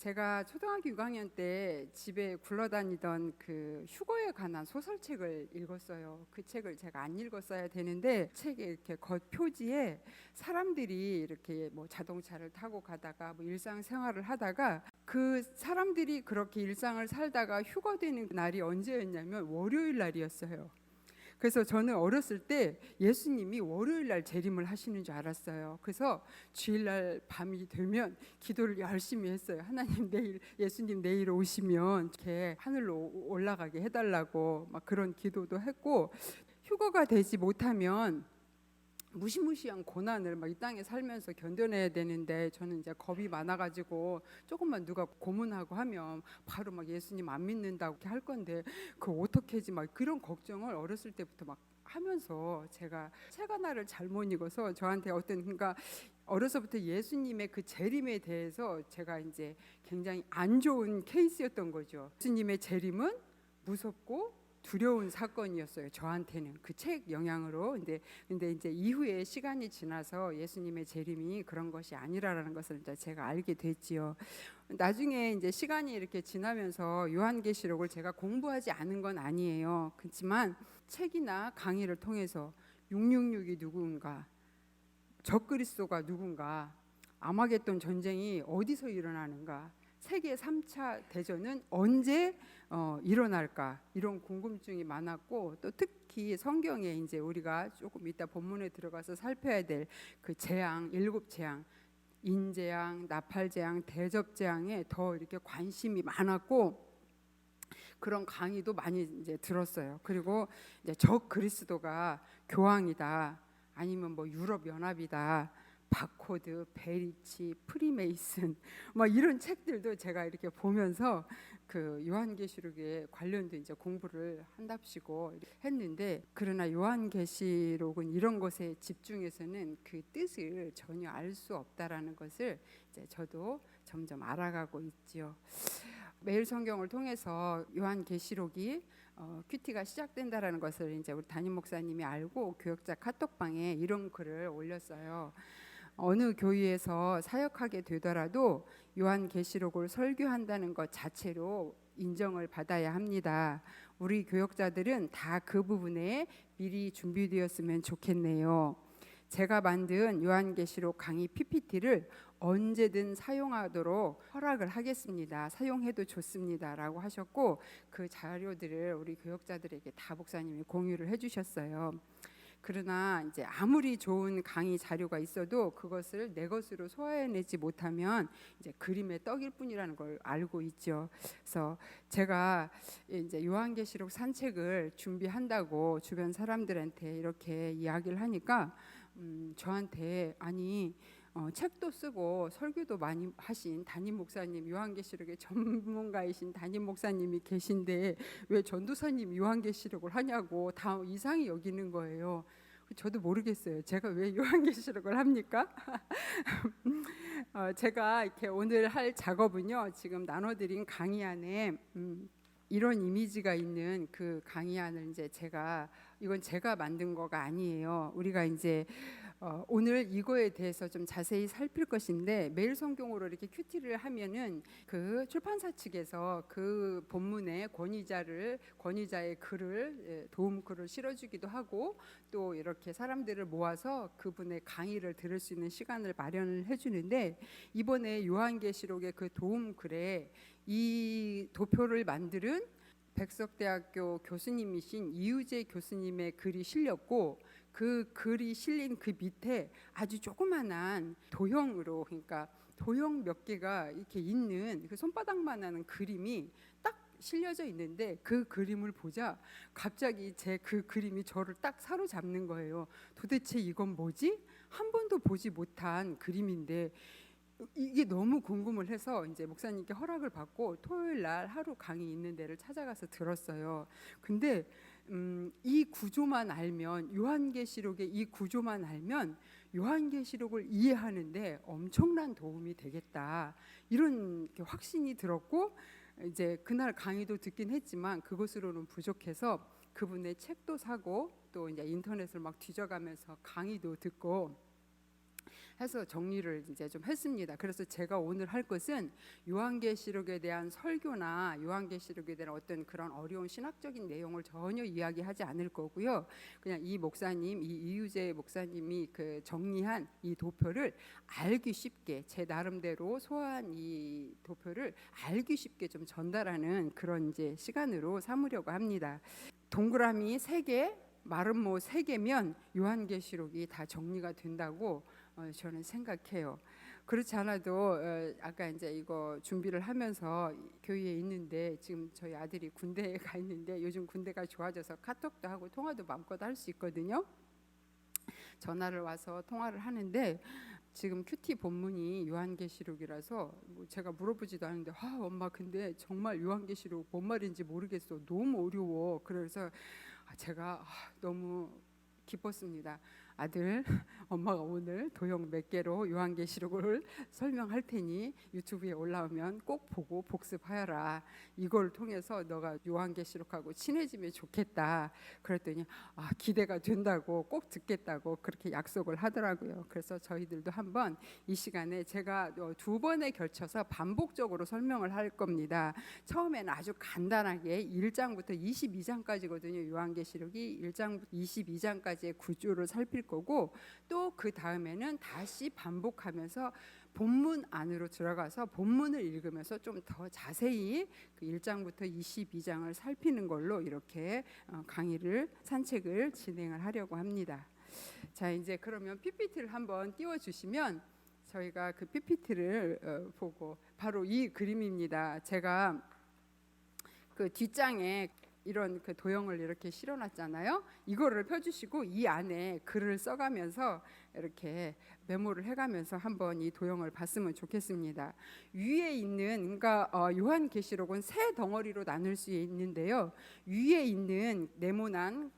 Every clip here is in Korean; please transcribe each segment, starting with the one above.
제가 초등학교 6학년 때 집에 굴러다니던 그 휴거에 관한 소설책을 읽었어요. 그 책을 제가 안 읽었어야 되는데 책에 이렇게 겉표지에 사람들이 이렇게 뭐 자동차를 타고 가다가 뭐 일상생활을 하다가 그 사람들이 그렇게 일상을 살다가 휴거되는 날이 언제였냐면 월요일 날이었어요. 그래서 저는 어렸을 때 예수님이 월요일 날 재림을 하시는 줄 알았어요. 그래서 주일 날 밤이 되면 기도를 열심히 했어요. 하나님, 내일 예수님 내일 오시면 이렇게 하늘로 올라가게 해달라고 막 그런 기도도 했고, 휴거가 되지 못하면 무시무시한 고난을 막 이 땅에 살면서 견뎌내야 되는데, 저는 이제 겁이 많아가지고 조금만 누가 고문하고 하면 바로 막 예수님 안 믿는다고 이렇게 할 건데, 그 어떻게 하지, 막 그런 걱정을 어렸을 때부터 막 하면서, 제가 책 하나를 잘못 읽어서 저한테 어떤, 그러니까 어려서부터 예수님의 그 재림에 대해서 제가 이제 굉장히 안 좋은 케이스였던 거죠. 예수님의 재림은 무섭고 두려운 사건이었어요. 저한테는 그 책 영향으로. 근데 이제 이후에 시간이 지나서 예수님의 재림이 그런 것이 아니라라는 것을 이제 제가 알게 됐지요. 나중에 이제 시간이 이렇게 지나면서 요한계시록을 제가 공부하지 않은 건 아니에요. 그렇지만 책이나 강의를 통해서 666이 누군가, 적그리스도가 누군가, 아마겟돈 전쟁이 어디서 일어나는가, 세계 3차 대전은 언제 일어날까, 이런 궁금증이 많았고, 또 특히 성경에 이제 우리가 조금 이따 본문에 들어가서 살펴야 될 그 재앙, 일곱 재앙, 인재앙, 나팔재앙, 대접재앙에 더 이렇게 관심이 많았고, 그런 강의도 많이 이제 들었어요. 그리고 이제 적 그리스도가 교황이다, 아니면 뭐 유럽 연합이다, 바코드, 베리치, 프리메이슨, 막 이런 책들도 제가 이렇게 보면서 그 요한계시록에 관련된 이제 공부를 한답시고 했는데, 그러나 요한계시록은 이런 것에 집중해서는 그 뜻을 전혀 알 수 없다라는 것을 이제 저도 점점 알아가고 있지요. 매일 성경을 통해서 요한계시록이 큐티가 시작된다라는 것을 이제 우리 담임 목사님이 알고 교역자 카톡방에 이런 글을 올렸어요. 어느 교회에서 사역하게 되더라도 요한계시록을 설교한다는 것 자체로 인정을 받아야 합니다. 우리 교역자들은 다 그 부분에 미리 준비되었으면 좋겠네요. 제가 만든 요한계시록 강의 PPT를 언제든 사용하도록 허락을 하겠습니다. 사용해도 좋습니다라고 하셨고, 그 자료들을 우리 교역자들에게 다 목사님이 공유를 해주셨어요. 그러나 이제 아무리 좋은 강의 자료가 있어도 그것을 내 것으로 소화해내지 못하면 이제 그림의 떡일 뿐이라는 걸 알고 있죠. 그래서 제가 이제 요한계시록 산책을 준비한다고 주변 사람들한테 이렇게 이야기를 하니까 저한테, 아니 책도 쓰고 설교도 많이 하신 담임 목사님, 요한계시록의 전문가이신 담임 목사님이 계신데 왜 전도사님 요한계시록을 하냐고 다 이상히 여기는 거예요. 저도 모르겠어요. 제가 왜 요한계시록을 합니까? 제가 이렇게 오늘 할 작업은요, 지금 나눠드린 강의 안에 이런 이미지가 있는 그 강의안을 이제 이건 제가 만든 거가 아니에요. 우리가 이제 오늘 이거에 대해서 좀 자세히 살필 것인데, 매일 성경으로 이렇게 큐티를 하면은 그 출판사 측에서 그 본문에 권위자의 글을, 도움 글을 실어주기도 하고, 또 이렇게 사람들을 모아서 그분의 강의를 들을 수 있는 시간을 마련을 해주는데, 이번에 요한계시록의 그 도움 글에 이 도표를 만드는 백석대학교 교수님이신 이우재 교수님의 글이 실렸고, 그 글이 실린 그 밑에 아주 조그만한 도형으로, 그러니까 도형 몇 개가 이렇게 있는 그 손바닥만한 그림이 딱 실려져 있는데, 그 그림을 보자 갑자기 제 그 그림이 저를 딱 사로잡는 거예요. 도대체 이건 뭐지? 한 번도 보지 못한 그림인데 이게 너무 궁금을 해서 이제 목사님께 허락을 받고 토요일 날 하루 강의 있는 데를 찾아가서 들었어요. 근데 이 구조만 알면, 요한계시록의 이 구조만 알면 요한계시록을 이해하는데 엄청난 도움이 되겠다, 이런 확신이 들었고, 이제 그날 강의도 듣긴 했지만 그것으로는 부족해서 그분의 책도 사고 또 이제 인터넷을 막 뒤져가면서 강의도 듣고 해서 정리를 이제 좀 했습니다. 그래서 제가 오늘 할 것은 요한계시록에 대한 설교나 요한계시록에 대한 어떤 그런 어려운 신학적인 내용을 전혀 이야기하지 않을 거고요. 그냥 이 목사님, 이 이유재 목사님이 그 정리한 이 도표를 알기 쉽게 제 나름대로 소화한 이 도표를 알기 쉽게 좀 전달하는 그런 이제 시간으로 삼으려고 합니다. 동그라미 3개, 마름모 3개면 요한계시록이 다 정리가 된다고 저는 생각해요. 그렇지 않아도 아까 이제 이거 준비를 하면서 교회에 있는데 지금 저희 아들이 군대에 가 있는데 요즘 군대가 좋아져서 카톡도 하고 통화도 마음껏 할 수 있거든요. 전화를 와서 통화를 하는데 지금 큐티 본문이 요한계시록이라서 뭐 제가 물어보지도 않는데 엄마 근데 정말 요한계시록 뭔 말인지 모르겠어. 너무 어려워. 그래서 제가 너무 기뻤습니다. 아들, 엄마가 오늘 도형 몇 개로 요한계시록을 설명할 테니 유튜브에 올라오면 꼭 보고 복습하여라. 이걸 통해서 너가 요한계시록하고 친해지면 좋겠다. 그랬더니 기대가 된다고 꼭 듣겠다고 그렇게 약속을 하더라고요. 그래서 저희들도 한번 이 시간에 제가 2번에 걸쳐서 반복적으로 설명을 할 겁니다. 처음에는 아주 간단하게 1장부터 22장까지거든요. 요한계시록이 1장부터 22장까지의 구조를 살필 거고 또 그 다음에는 다시 반복하면서 본문 안으로 들어가서 본문을 읽으면서 좀 더 자세히 그 1장부터 22장을 살피는 걸로 이렇게 강의를 산책을 진행을 하려고 합니다. 자, 이제 그러면 PPT를 한번 띄워 주시면 저희가 그 PPT를 보고 바로 이 그림입니다. 제가 그 뒷장에 이런 그 도형을 이렇게 실어놨잖아요. 이거를 펴주시고 이 안에 글을 써가면서 이렇게 메모를 해가면서 한번 이 도형을 봤으면 좋겠습니다. 위에 있는 그러니까 요한계시록은 3덩어리로 나눌 수 있는데요. 위에 있는 네모난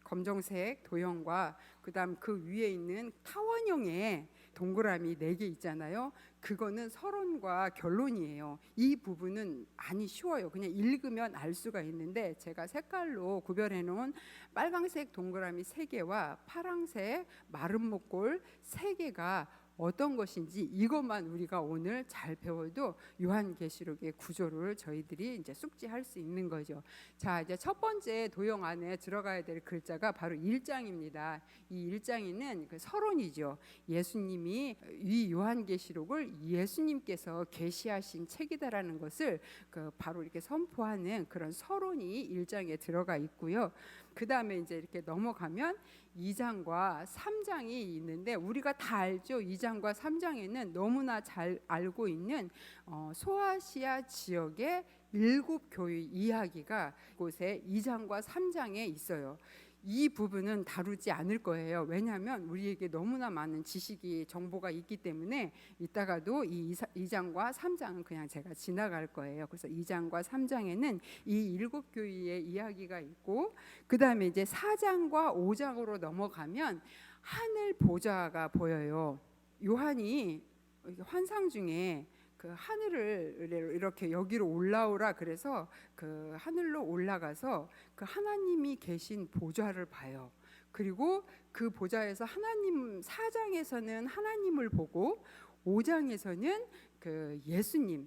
검정색 도형과 그다음 그 위에 있는 타원형의 동그라미 4개 있잖아요. 그거는 서론과 결론이에요. 이 부분은 많이 쉬워요. 그냥 읽으면 알 수가 있는데 제가 색깔로 구별해 놓은 빨강색 동그라미 3개와 파랑색 마름모꼴 3개가 어떤 것인지 이것만 우리가 오늘 잘 배워도 요한계시록의 구조를 저희들이 이제 숙지할 수 있는 거죠. 자, 이제 첫 번째 도형 안에 들어가야 될 글자가 바로 1장입니다. 이 1장에는 그 서론이죠. 예수님이 이 요한계시록을 예수님께서 계시하신 책이다라는 것을 바로 이렇게 선포하는 그런 서론이 1장에 들어가 있고요. 그 다음에 이제 이렇게 넘어가면 2장과 3장이 있는데 우리가 다 알죠. 2장과 3장에는 너무나 잘 알고 있는 소아시아 지역의 7교회 이야기가 이곳에 2장과 3장에 있어요. 이 부분은 다루지 않을 거예요. 왜냐하면 우리에게 너무나 많은 지식이 정보가 있기 때문에 이따가도 이 2장과 3장은 그냥 제가 지나갈 거예요. 그래서 2장과 3장에는 이 7교회의 이야기가 있고 그 다음에 이제 4장과 5장으로 넘어가면 하늘 보좌가 보여요. 요한이 환상 중에 그 하늘을 이렇게 여기로 올라오라 그래서 그 하늘로 올라가서 그 하나님이 계신 보좌를 봐요. 그리고 그 보좌에서 하나님 4장에서는 하나님을 보고 5장에서는 그 예수님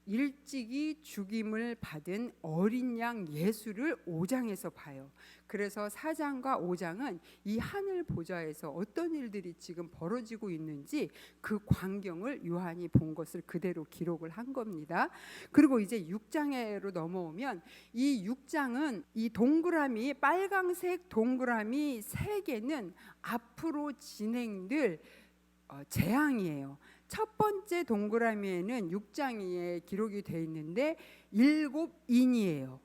일찍이 죽임을 받은 어린 양 예수를 5장에서 봐요. 그래서 4장과 5장은 이 하늘 보좌에서 어떤 일들이 지금 벌어지고 있는지 그 광경을 요한이 본 것을 그대로 기록을 한 겁니다. 그리고 이제 6장으로 넘어오면 이 6장은 이 동그라미 빨강색 동그라미 3개는 앞으로 진행될 재앙이에요. 첫 번째 동그라미에는 6장에 기록이 되어 있는데 7인이에요.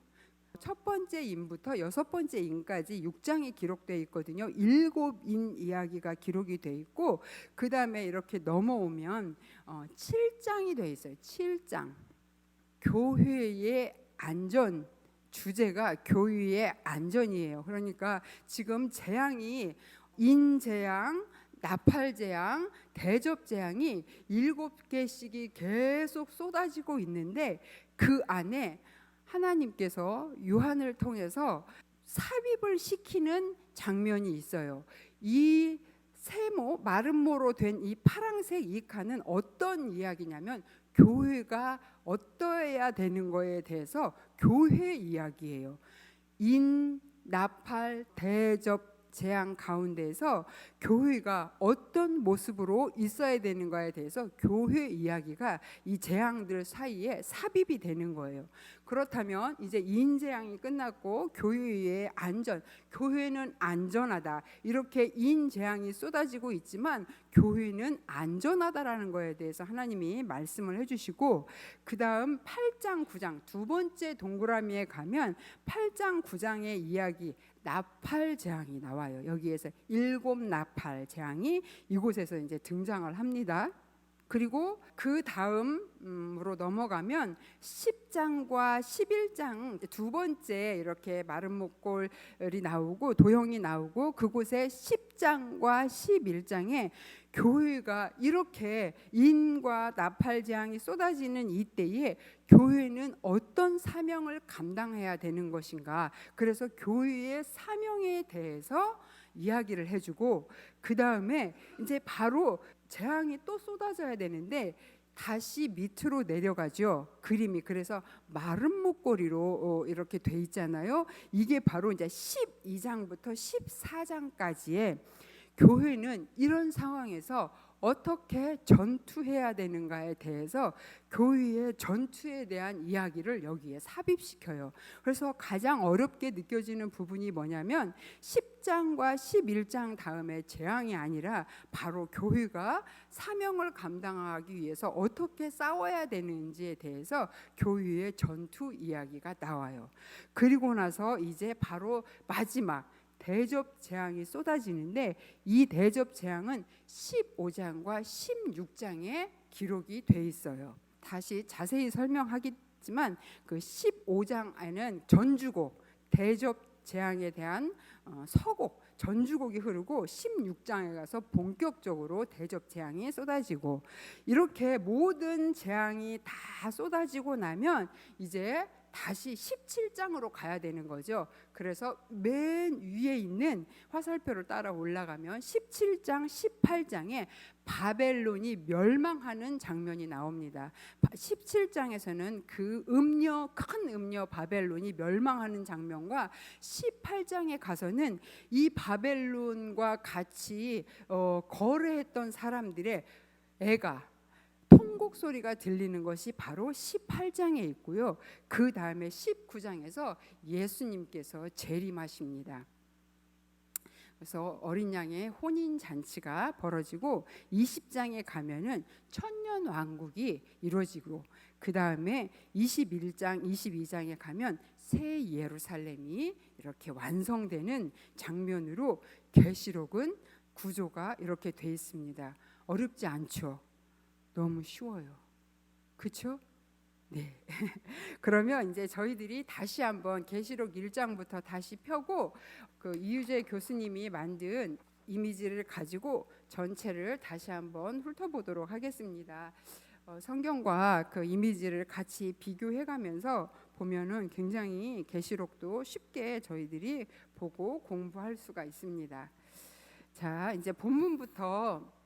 첫 번째 인부터 6번째 인까지 6장이 기록되어 있거든요. 7인 이야기가 기록이 되어 있고 그 다음에 이렇게 넘어오면 7장이 되어 있어요. 7장 교회의 안전 주제가 교회의 안전이에요. 그러니까 지금 재앙이 인재앙 나팔재앙, 대접재앙이 7개씩이 계속 쏟아지고 있는데 그 안에 하나님께서 요한을 통해서 삽입을 시키는 장면이 있어요. 이 세모 마른 모로 된 이 파랑색 이 칸은 어떤 이야기냐면 교회가 어떠해야 되는 거에 대해서 교회 이야기예요. 인, 나팔, 대접, 재앙 가운데에서 교회가 어떤 모습으로 있어야 되는가에 대해서 교회 이야기가 이 재앙들 사이에 삽입이 되는 거예요. 그렇다면 이제 인재앙이 끝났고 교회의 안전, 교회는 안전하다, 이렇게 인재앙이 쏟아지고 있지만 교회는 안전하다라는 거에 대해서 하나님이 말씀을 해주시고, 그 다음 8장 9장 두 번째 동그라미에 가면 8장 9장의 이야기, 나팔 재앙이 나와요. 여기에서 7 나팔 재앙이 이곳에서 이제 등장을 합니다. 그리고 그 다음으로 넘어가면 10장과 11장 두 번째 이렇게 마른 목골이 나오고 도형이 나오고, 그곳에 10장과 11장에 교회가 이렇게 인과 나팔 재앙이 쏟아지는 이때에 교회는 어떤 사명을 감당해야 되는 것인가, 그래서 교회의 사명에 대해서 이야기를 해주고, 그 다음에 이제 바로 재앙이 또 쏟아져야 되는데 다시 밑으로 내려가죠. 그림이 그래서 마른 목걸이로 이렇게 돼 있잖아요. 이게 바로 이제 12장부터 14장까지의 교회는 이런 상황에서 어떻게 전투해야 되는가에 대해서 교회의 전투에 대한 이야기를 여기에 삽입시켜요. 그래서 가장 어렵게 느껴지는 부분이 뭐냐면 10장과 11장 다음에 재앙이 아니라 바로 교회가 사명을 감당하기 위해서 어떻게 싸워야 되는지에 대해서 교회의 전투 이야기가 나와요. 그리고 나서 이제 바로 마지막 대접 재앙이 쏟아지는데, 이 대접 재앙은 15장과 16장에 기록이 돼 있어요. 다시 자세히 설명하겠지만 그 15장에는 전주곡, 대접 재앙에 대한 서곡, 전주곡이 흐르고 16장에 가서 본격적으로 대접 재앙이 쏟아지고, 이렇게 모든 재앙이 다 쏟아지고 나면 이제 다시 17장으로 가야 되는 거죠. 그래서 맨 위에 있는 화살표를 따라 올라가면 17장, 18장에 바벨론이 멸망하는 장면이 나옵니다. 17장에서는 그 큰 음녀 바벨론이 멸망하는 장면과 18장에 가서는 이 바벨론과 같이 거래했던 사람들의 애가 통곡 소리가 들리는 것이 바로 18장에 있고요. 그 다음에 19장에서 예수님께서 재림하십니다. 그래서 어린 양의 혼인 잔치가 벌어지고 20장에 가면은 천년 왕국이 이루어지고, 그 다음에 21장, 22장에 가면 새 예루살렘이 이렇게 완성되는 장면으로 계시록은 구조가 이렇게 돼 있습니다. 어렵지 않죠? 너무 쉬워요. 그렇죠? 네. 그러면 이제 저희들이 다시 한번 계시록 1장부터 다시 펴고 그 이유재 교수님이 만든 이미지를 가지고 전체를 다시 한번 훑어보도록 하겠습니다. 성경과 그 이미지를 같이 비교해가면서 보면은 굉장히 계시록도 쉽게 저희들이 보고 공부할 수가 있습니다. 자, 이제 본문부터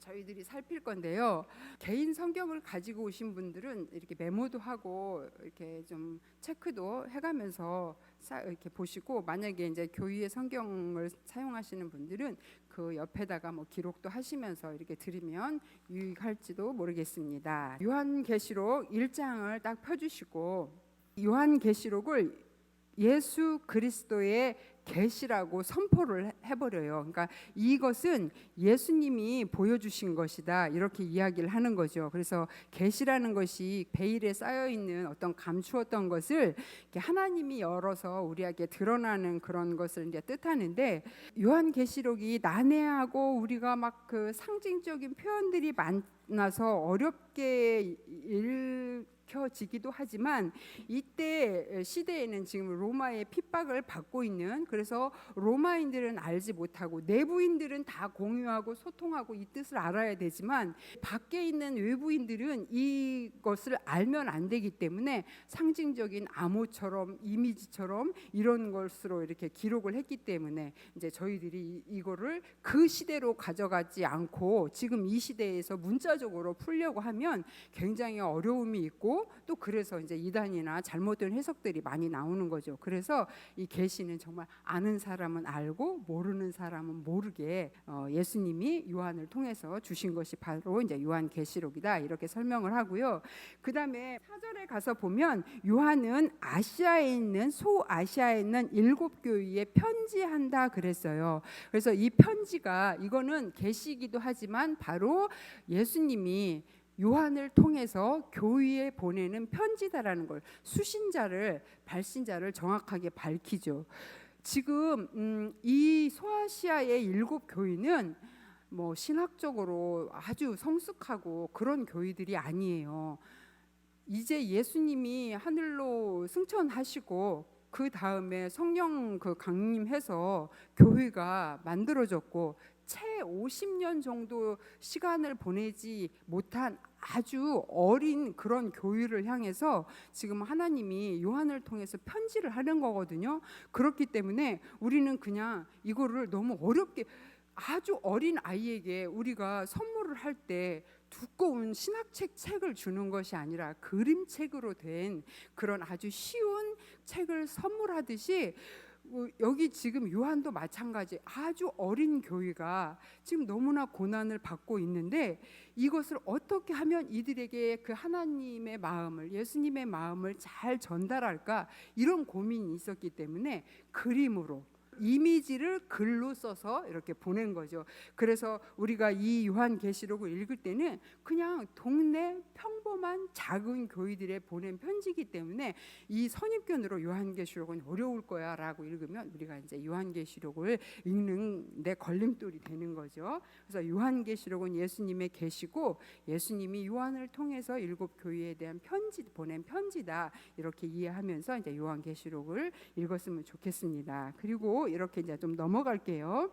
저희들이 살필 건데요. 개인 성경을 가지고 오신 분들은 이렇게 메모도 하고 이렇게 좀 체크도 해가면서 이렇게 보시고, 만약에 이제 교회의 성경을 사용하시는 분들은 그 옆에다가 뭐 기록도 하시면서 이렇게 들으면 유익할지도 모르겠습니다. 요한계시록 1장을 딱 펴주시고, 요한계시록을 예수 그리스도의 계시라고 선포를 해버려요. 그러니까 이것은 예수님이 보여주신 것이다, 이렇게 이야기를 하는 거죠. 그래서 계시라는 것이 베일에 쌓여 있는 어떤 감추었던 것을 하나님이 열어서 우리에게 드러나는 그런 것을 이제 뜻하는데, 요한계시록이 난해하고 우리가 막 그 상징적인 표현들이 많아서 어렵게 느껴지기도 하지만 이때 시대에는 지금 로마의 핍박을 받고 있는, 그래서 로마인들은 알지 못하고 내부인들은 다 공유하고 소통하고 이 뜻을 알아야 되지만 밖에 있는 외부인들은 이것을 알면 안 되기 때문에 상징적인 암호처럼 이미지처럼 이런 것으로 이렇게 기록을 했기 때문에 이제 저희들이 이거를 그 시대로 가져가지 않고 지금 이 시대에서 문자적으로 풀려고 하면 굉장히 어려움이 있고, 또 그래서 이제 이단이나 잘못된 해석들이 많이 나오는 거죠. 그래서 이 계시는 정말 아는 사람은 알고 모르는 사람은 모르게 예수님이 요한을 통해서 주신 것이 바로 이제 요한계시록이다, 이렇게 설명을 하고요. 그다음에 4절에 가서 보면 요한은 아시아에 있는 소아시아에 있는 7교회에 편지한다 그랬어요. 그래서 이 편지가 이거는 계시기도 하지만 바로 예수님이 요한을 통해서 교회에 보내는 편지다라는 걸, 수신자를 발신자를 정확하게 밝히죠. 지금 이 소아시아의 7교회는 뭐 신학적으로 아주 성숙하고 그런 교회들이 아니에요. 이제 예수님이 하늘로 승천하시고 그 다음에 성령 그 강림해서 교회가 만들어졌고 채 50년 정도 시간을 보내지 못한 아주 어린 그런 교회를 향해서 지금 하나님이 요한을 통해서 편지를 하는 거거든요. 그렇기 때문에 우리는 그냥 이거를 너무 어렵게, 아주 어린 아이에게 우리가 선물을 할 때 두꺼운 책을 주는 것이 아니라 그림책으로 된 그런 아주 쉬운 책을 선물하듯이 여기 지금 요한도 마찬가지, 아주 어린 교회가 지금 너무나 고난을 받고 있는데 이것을 어떻게 하면 이들에게 그 하나님의 마음을, 예수님의 마음을 잘 전달할까, 이런 고민이 있었기 때문에 그림으로, 이미지를 글로 써서 이렇게 보낸 거죠. 그래서 우리가 이 요한계시록을 읽을 때는 그냥 동네 평범한 작은 교회들에 보낸 편지이기 때문에 이 선입견으로 요한계시록은 어려울 거야 라고 읽으면 우리가 이제 요한계시록을 읽는 데 걸림돌이 되는 거죠. 그래서 요한계시록은 예수님의 계시고 예수님이 요한을 통해서 7교회에 대한 편지, 보낸 편지다, 이렇게 이해하면서 이제 요한계시록을 읽었으면 좋겠습니다. 그리고 이렇게 이제 좀 넘어갈게요.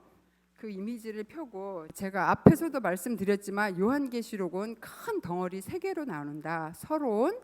그 이미지를 펴고, 제가 앞에서도 말씀드렸지만 요한계시록은 큰 덩어리 3개로 나눈다. 서론,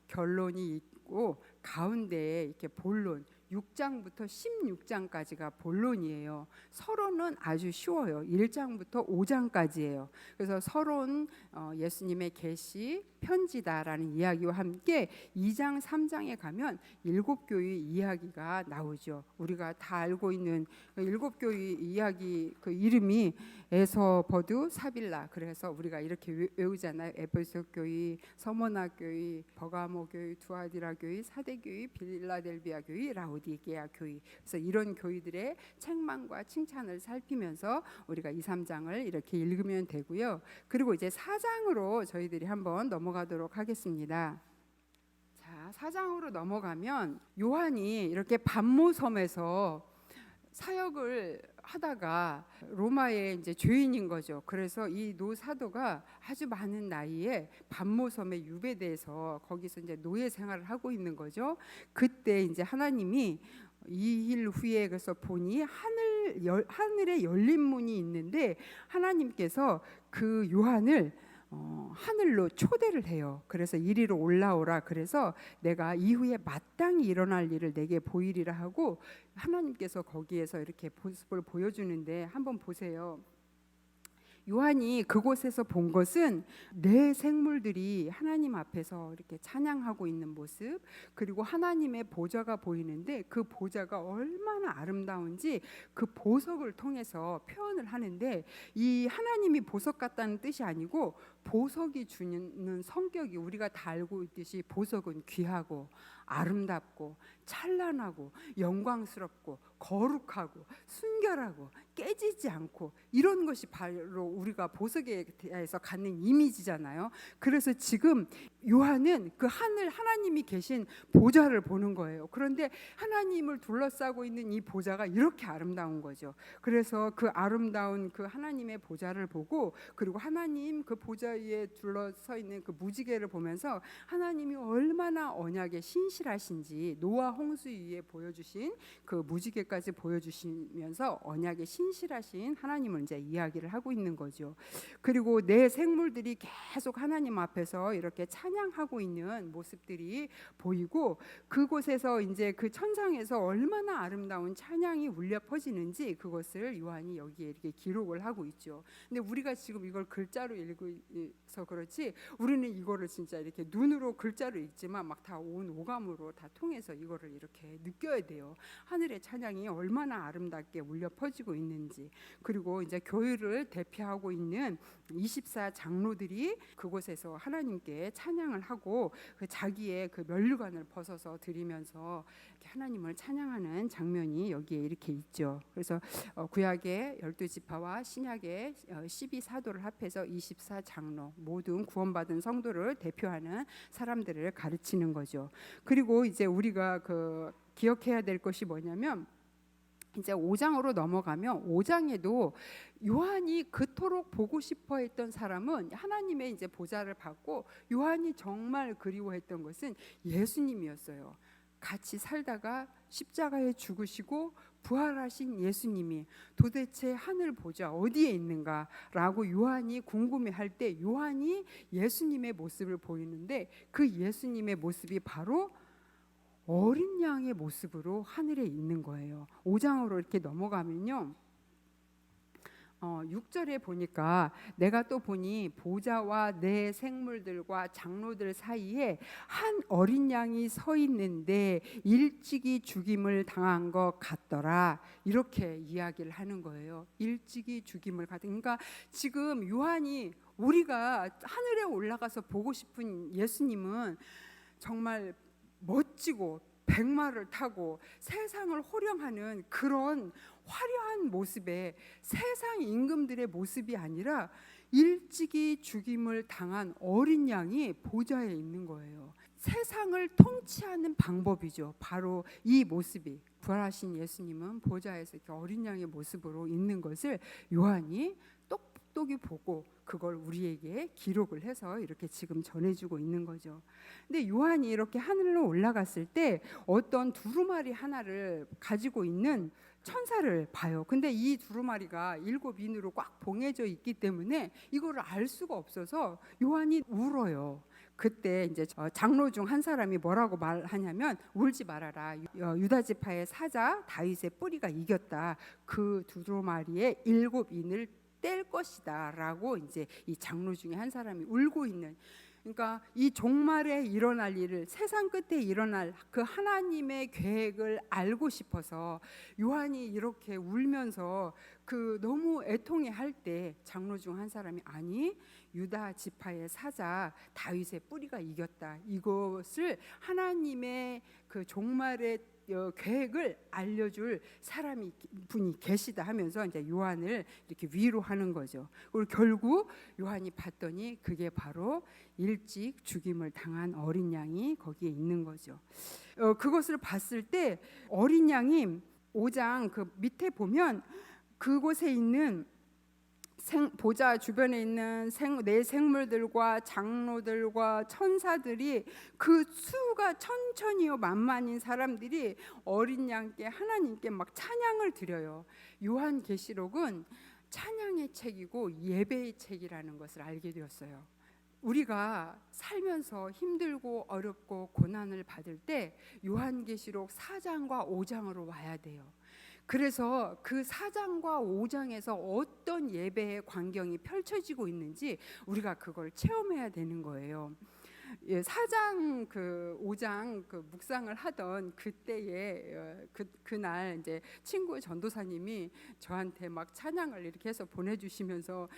결론이 있고 가운데에 이렇게 본론, 6장부터 16장까지가 본론이에요. 서론은 아주 쉬워요. 1장부터 5장까지예요. 그래서 서론, 예수님의 계시, 편지다라는 이야기와 함께 2장, 3장에 가면 7교회 이야기가 나오죠. 우리가 다 알고 있는 7교회 이야기, 그 이름이 에서버두, 사빌라. 그래서 우리가 이렇게 외우잖아요. 에베소 교회, 서머나 교회, 버가모 교회, 두아디라 교회, 사대 교회, 빌라델비아 교회, 라오디게아 교회. 그래서 이런 교회들의 책망과 칭찬을 살피면서 우리가 2, 3장을 이렇게 읽으면 되고요. 그리고 이제 4장으로 저희들이 한번 넘어가도록 하겠습니다. 자, 4장으로 넘어가면 요한이 이렇게 반모섬에서 사역을 하다가 로마의 이제 죄인인 거죠. 그래서 이 노사도가 아주 많은 나이에 반모섬에 유배돼서 거기서 이제 노예 생활을 하고 있는 거죠. 그때 이제 하나님이 2일 후에 그래서 보니 하늘에 열린 문이 있는데 하나님께서 그 요한을 하늘로 초대를 해요. 그래서 이리로 올라오라. 그래서 내가 이후에 마땅히 일어날 일을 내게 보이리라 하고 하나님께서 거기에서 이렇게 모습을 보여주는데 한번 보세요. 요한이 그곳에서 본 것은 내 생물들이 하나님 앞에서 이렇게 찬양하고 있는 모습, 그리고 하나님의 보좌가 보이는데 그 보좌가 얼마나 아름다운지 그 보석을 통해서 표현을 하는데, 이 하나님이 보석 같다는 뜻이 아니고 보석이 주는 성격이 우리가 다 알고 있듯이 보석은 귀하고 아름답고 찬란하고 영광스럽고 거룩하고 순결하고 깨지지 않고 이런 것이 바로 우리가 보석에 대해서 갖는 이미지잖아요. 그래서 지금 요한은 그 하늘 하나님이 계신 보좌를 보는 거예요. 그런데 하나님을 둘러싸고 있는 이 보좌가 이렇게 아름다운 거죠. 그래서 그 아름다운 그 하나님의 보좌를 보고, 그리고 하나님 그 보좌 위에 둘러서 있는 그 무지개를 보면서 하나님이 얼마나 언약에 신실하신지 노아 홍수 위에 보여주신 그 무지개까지 보여주시면서 언약에 신실하신 하나님을 이제 이야기를 하고 있는 거죠. 그리고 내 생물들이 계속 하나님 앞에서 이렇게 찬양하고 있는 모습들이 보이고, 그곳에서 이제 그 천상에서 얼마나 아름다운 찬양이 울려 퍼지는지 그것을 요한이 여기에 이렇게 기록을 하고 있죠. 근데 우리가 지금 이걸 글자로 읽어서 그렇지 우리는 이거를 진짜 이렇게 눈으로 글자로 읽지만 막 다 온 오감으로 다 통해서 이거를 이렇게 느껴야 돼요. 하늘의 찬양이 얼마나 아름답게 울려 퍼지고 있는지. 그리고 이제 교회를 대표하고 있는 24 장로들이 그곳에서 하나님께 찬양을 하고 그 자기의 그 면류관을 벗어서 드리면서 하나님을 찬양하는 장면이 여기에 이렇게 있죠. 그래서 구약의 12지파와 신약의 12사도를 합해서 24 장로, 모든 구원받은 성도를 대표하는 사람들을 가르치는 거죠. 그리고 이제 우리가 그 기억해야 될 것이 뭐냐면, 이제 5장으로 넘어가면 5장에도 요한이 그토록 보고 싶어 했던 사람은 하나님의 이제 보좌를 받고, 요한이 정말 그리워했던 것은 예수님이었어요. 같이 살다가 십자가에 죽으시고 부활하신 예수님이 도대체 하늘 보좌 어디에 있는가라고 요한이 궁금해할 때 요한이 예수님의 모습을 보이는데, 그 예수님의 모습이 바로 어린 양의 모습으로 하늘에 있는 거예요. 5장으로 이렇게 넘어가면요, 6절에 보니까 내가 또 보니 보좌와 내 생물들과 장로들 사이에 한 어린 양이 서 있는데 일찍이 죽임을 당한 것 같더라, 이렇게 이야기를 하는 거예요. 일찍이 죽임을 그러니까 지금 요한이 우리가 하늘에 올라가서 보고 싶은 예수님은 정말 멋지고 백마를 타고 세상을 호령하는 그런 화려한 모습의 세상 임금들의 모습이 아니라 일찍이 죽임을 당한 어린 양이 보좌에 있는 거예요. 세상을 통치하는 방법이죠. 바로 이 모습이, 부활하신 예수님은 보좌에서 이렇게 어린 양의 모습으로 있는 것을 요한이 똑똑히 보고 그걸 우리에게 기록을 해서 이렇게 지금 전해주고 있는 거죠. 근데 요한이 이렇게 하늘로 올라갔을 때 어떤 두루마리 하나를 가지고 있는 천사를 봐요. 근데 이 두루마리가 7인으로 꽉 봉해져 있기 때문에 이거를 알 수가 없어서 요한이 울어요. 그때 이제 장로 중 한 사람이 뭐라고 말하냐면, 울지 말아라, 유다 지파의 사자 다윗의 뿌리가 이겼다. 그 두루마리의 7인을 뗄 것이다라고 이제 이 장로 중에 한 사람이 울고 있는, 그러니까 이 종말에 일어날 일을, 세상 끝에 일어날 그 하나님의 계획을 알고 싶어서 요한이 이렇게 울면서 그 너무 애통해할 때 장로 중 한 사람이, 아니 유다 지파의 사자 다윗의 뿌리가 이겼다, 이것을 하나님의 그 종말의 계획을 알려줄 사람이 분이 계시다 하면서 이제 요한을 이렇게 위로하는 거죠. 그리고 결국 요한이 봤더니 그게 바로 일찍 죽임을 당한 어린 양이 거기에 있는 거죠. 그것을 봤을 때 어린 양이 5장 그 밑에 보면 그곳에 있는 보좌 주변에 있는 내 생물들과 장로들과 천사들이, 그 수가 천천히요 만만인 사람들이 어린 양께 하나님께 막 찬양을 드려요. 요한계시록은 찬양의 책이고 예배의 책이라는 것을 알게 되었어요. 우리가 살면서 힘들고 어렵고 고난을 받을 때 요한계시록 4장과 5장으로 와야 돼요. 그래서 그 4장과 5장에서 어떤 예배의 광경이 펼쳐지고 있는지 우리가 그걸 체험해야 되는 거예요. 예, 4장 그 5장 그 묵상을 하던 그때에 그날 이제 친구 전도사님이 저한테 막 찬양을 이렇게 해서 보내주시면서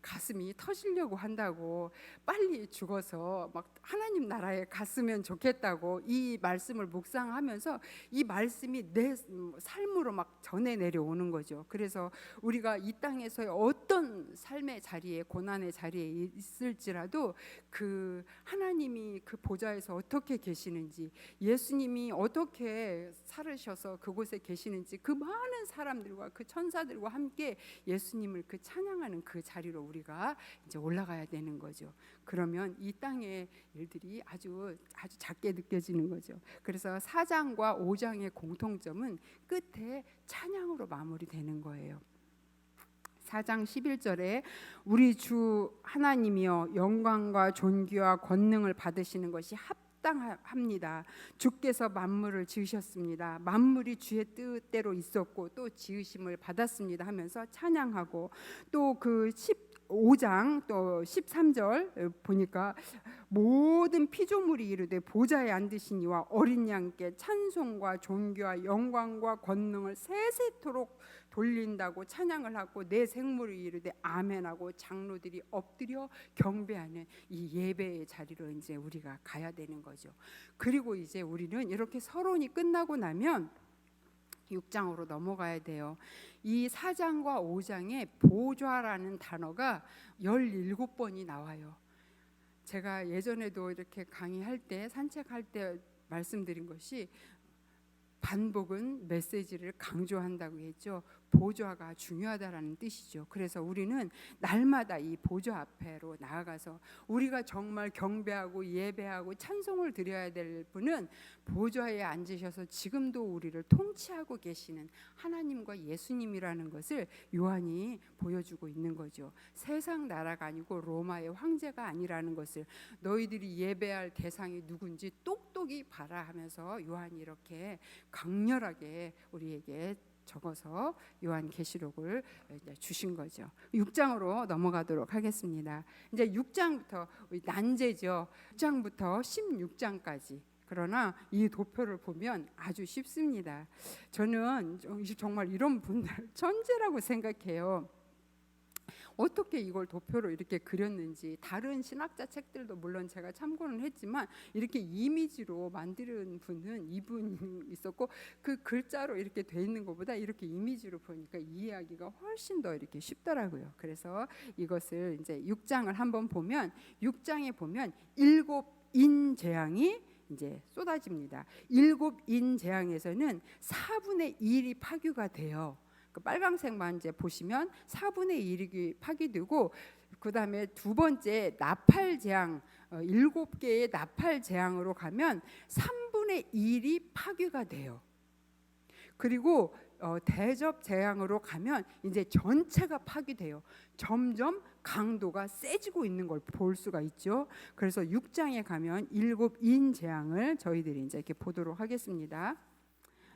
가슴이 터지려고 한다고, 빨리 죽어서 막 하나님 나라에 갔으면 좋겠다고 이 말씀을 묵상하면서 이 말씀이 내 삶으로 막 전해 내려오는 거죠. 그래서 우리가 이 땅에서의 어떤 삶의 자리에, 고난의 자리에 있을지라도 그 하나님이 그 보좌에서 어떻게 계시는지, 예수님이 어떻게 살으셔서 그곳에 계시는지, 그 많은 사람들과 그 천사들과 함께 예수님을 그 찬양하는 그 자리로 우리가 이제 올라가야 되는 거죠. 그러면 이 땅의 일들이 아주 작게 느껴지는 거죠. 그래서 4장과 5장의 공통점은 끝에 찬양으로 마무리되는 거예요. 4장 11절에 우리 주 하나님이여 영광과 존귀와 권능을 받으시는 것이 합당합니다. 주께서 만물을 지으셨습니다. 만물이 주의 뜻대로 있었고 또 지으심을 받았습니다 하면서 찬양하고, 또 그 15장 또 13절 보니까 모든 피조물이 이르되 보좌에 앉으신 이와 어린 양께 찬송과 존귀와 영광과 권능을 세세토록 돌린다고 찬양을 하고, 내 생물이 이르되 아멘하고 장로들이 엎드려 경배하는 이 예배의 자리로 이제 우리가 가야 되는 거죠. 그리고 이제 우리는 이렇게 서론이 끝나고 나면 6장으로 넘어가야 돼요. 이 4장과 5장에 보좌라는 단어가 17번이 나와요. 제가 예전에도 이렇게 강의할 때, 산책할 때 말씀드린 것이, 반복은 메시지를 강조한다고 했죠. 보좌가 중요하다라는 뜻이죠. 그래서 우리는 날마다 이 보좌 앞에로 나아가서 우리가 정말 경배하고 예배하고 찬송을 드려야 될 분은 보좌에 앉으셔서 지금도 우리를 통치하고 계시는 하나님과 예수님이라는 것을 요한이 보여주고 있는 거죠. 세상 나라가 아니고 로마의 황제가 아니라는 것을 너희들이 예배할 대상이 누군지 똑똑히 봐라 하면서 요한이 이렇게 강렬하게 우리에게 적어서 요한계시록을 주신 거죠. 6장으로 넘어가도록 하겠습니다. 이제 6장부터 난제죠. 6장부터 16장까지. 그러나 이 도표를 보면 아주 쉽습니다. 저는 정말 이런 분들 천재라고 생각해요. 어떻게 이걸 도표로 이렇게 그렸는지, 다른 신학자 책들도 물론 제가 참고는 했지만 이렇게 이미지로 만드는 분은 이분이 있었고, 그 글자로 이렇게 돼 있는 것보다 이렇게 이미지로 보니까 이해하기가 훨씬 더 이렇게 쉽더라고요. 그래서 이것을 이제 6장을 한번 보면, 6장에 보면 7인 재앙이 이제 쏟아집니다. 7인 재앙에서는 4분의 1이 파괴가 돼요. 그 빨강색만 이제 보시면 4분의 1이 파괴되고, 그 다음에 두 번째 나팔 재앙, 7개의 나팔 재앙으로 가면 3분의 1이 파괴가 돼요. 그리고 대접 재앙으로 가면 이제 전체가 파괴돼요. 점점 강도가 세지고 있는 걸 볼 수가 있죠. 그래서 6장에 가면 7인 재앙을 저희들이 이제 이렇게 보도록 하겠습니다.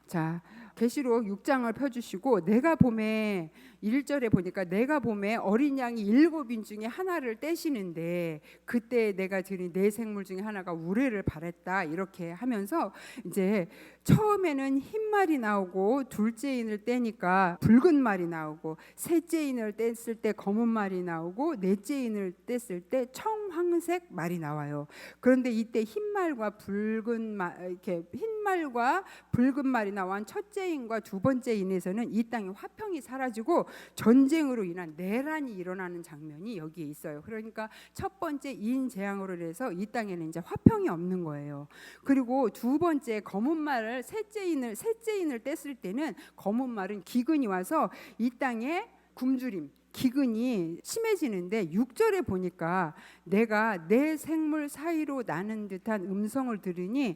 자, 계시록 6장을 펴주시고, 내가 봄에 1절에 보니까 내가 봄에 어린 양이 7인 중에 하나를 떼시는데 그때 내가 드린 네 생물 중에 하나가 우레를 발했다 이렇게 하면서, 이제 처음에는 흰 말이 나오고 둘째 인을 떼니까 붉은 말이 나오고, 셋째 인을 뗐을 때 검은 말이 나오고, 넷째 인을 뗐을 때 청황색 말이 나와요. 그런데 이때 흰 말과 붉은 말, 이렇게 흰 말과 붉은 말이 나온 첫째 인과 두 번째 인에서는 이 땅의 화평이 사라지고 전쟁으로 인한 내란이 일어나는 장면이 여기에 있어요. 그러니까 첫 번째 인 재앙으로 인해서 이 땅에는 이제 화평이 없는 거예요. 그리고 두 번째 검은 말을 셋째 인을 뗐을 때는 검은 말은 기근이 와서 이 땅에 굶주림, 기근이 심해지는데, 6절에 보니까 내가 내 생물 사이로 나는 듯한 음성을 들으니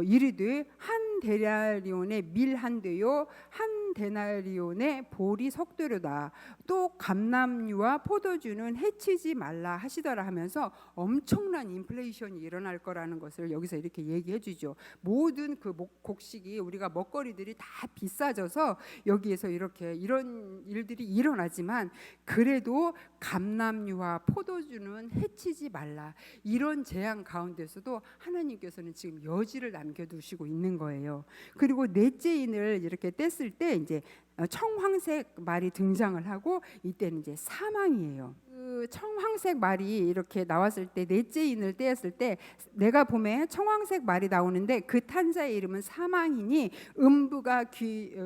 이르되 한 데나리온의 밀 한 되요 한 데나리온의 볼이 석되로다. 또 감람류와 포도주는 해치지 말라 하시더라 하면서 엄청난 인플레이션이 일어날 거라는 것을 여기서 이렇게 얘기해 주죠. 모든 그 곡식이, 우리가 먹거리들이 다 비싸져서 여기에서 이렇게 이런 일들이 일어나지만, 그래도 감람류와 포도주는 해치지 말라. 이런 재앙 가운데서도 하나님께서는 지금 여지를 남겨두시고 있는 거예요. 그리고 넷째 인을 이렇게 뗐을 때 이제 청황색 말이 등장을 하고 이때는 이제 사망이에요. 그 청황색 말이 이렇게 나왔을 때 넷째 인을 떼었을 때 내가 봄에 청황색 말이 나오는데 그 탄자의 이름은 사망이니 음부가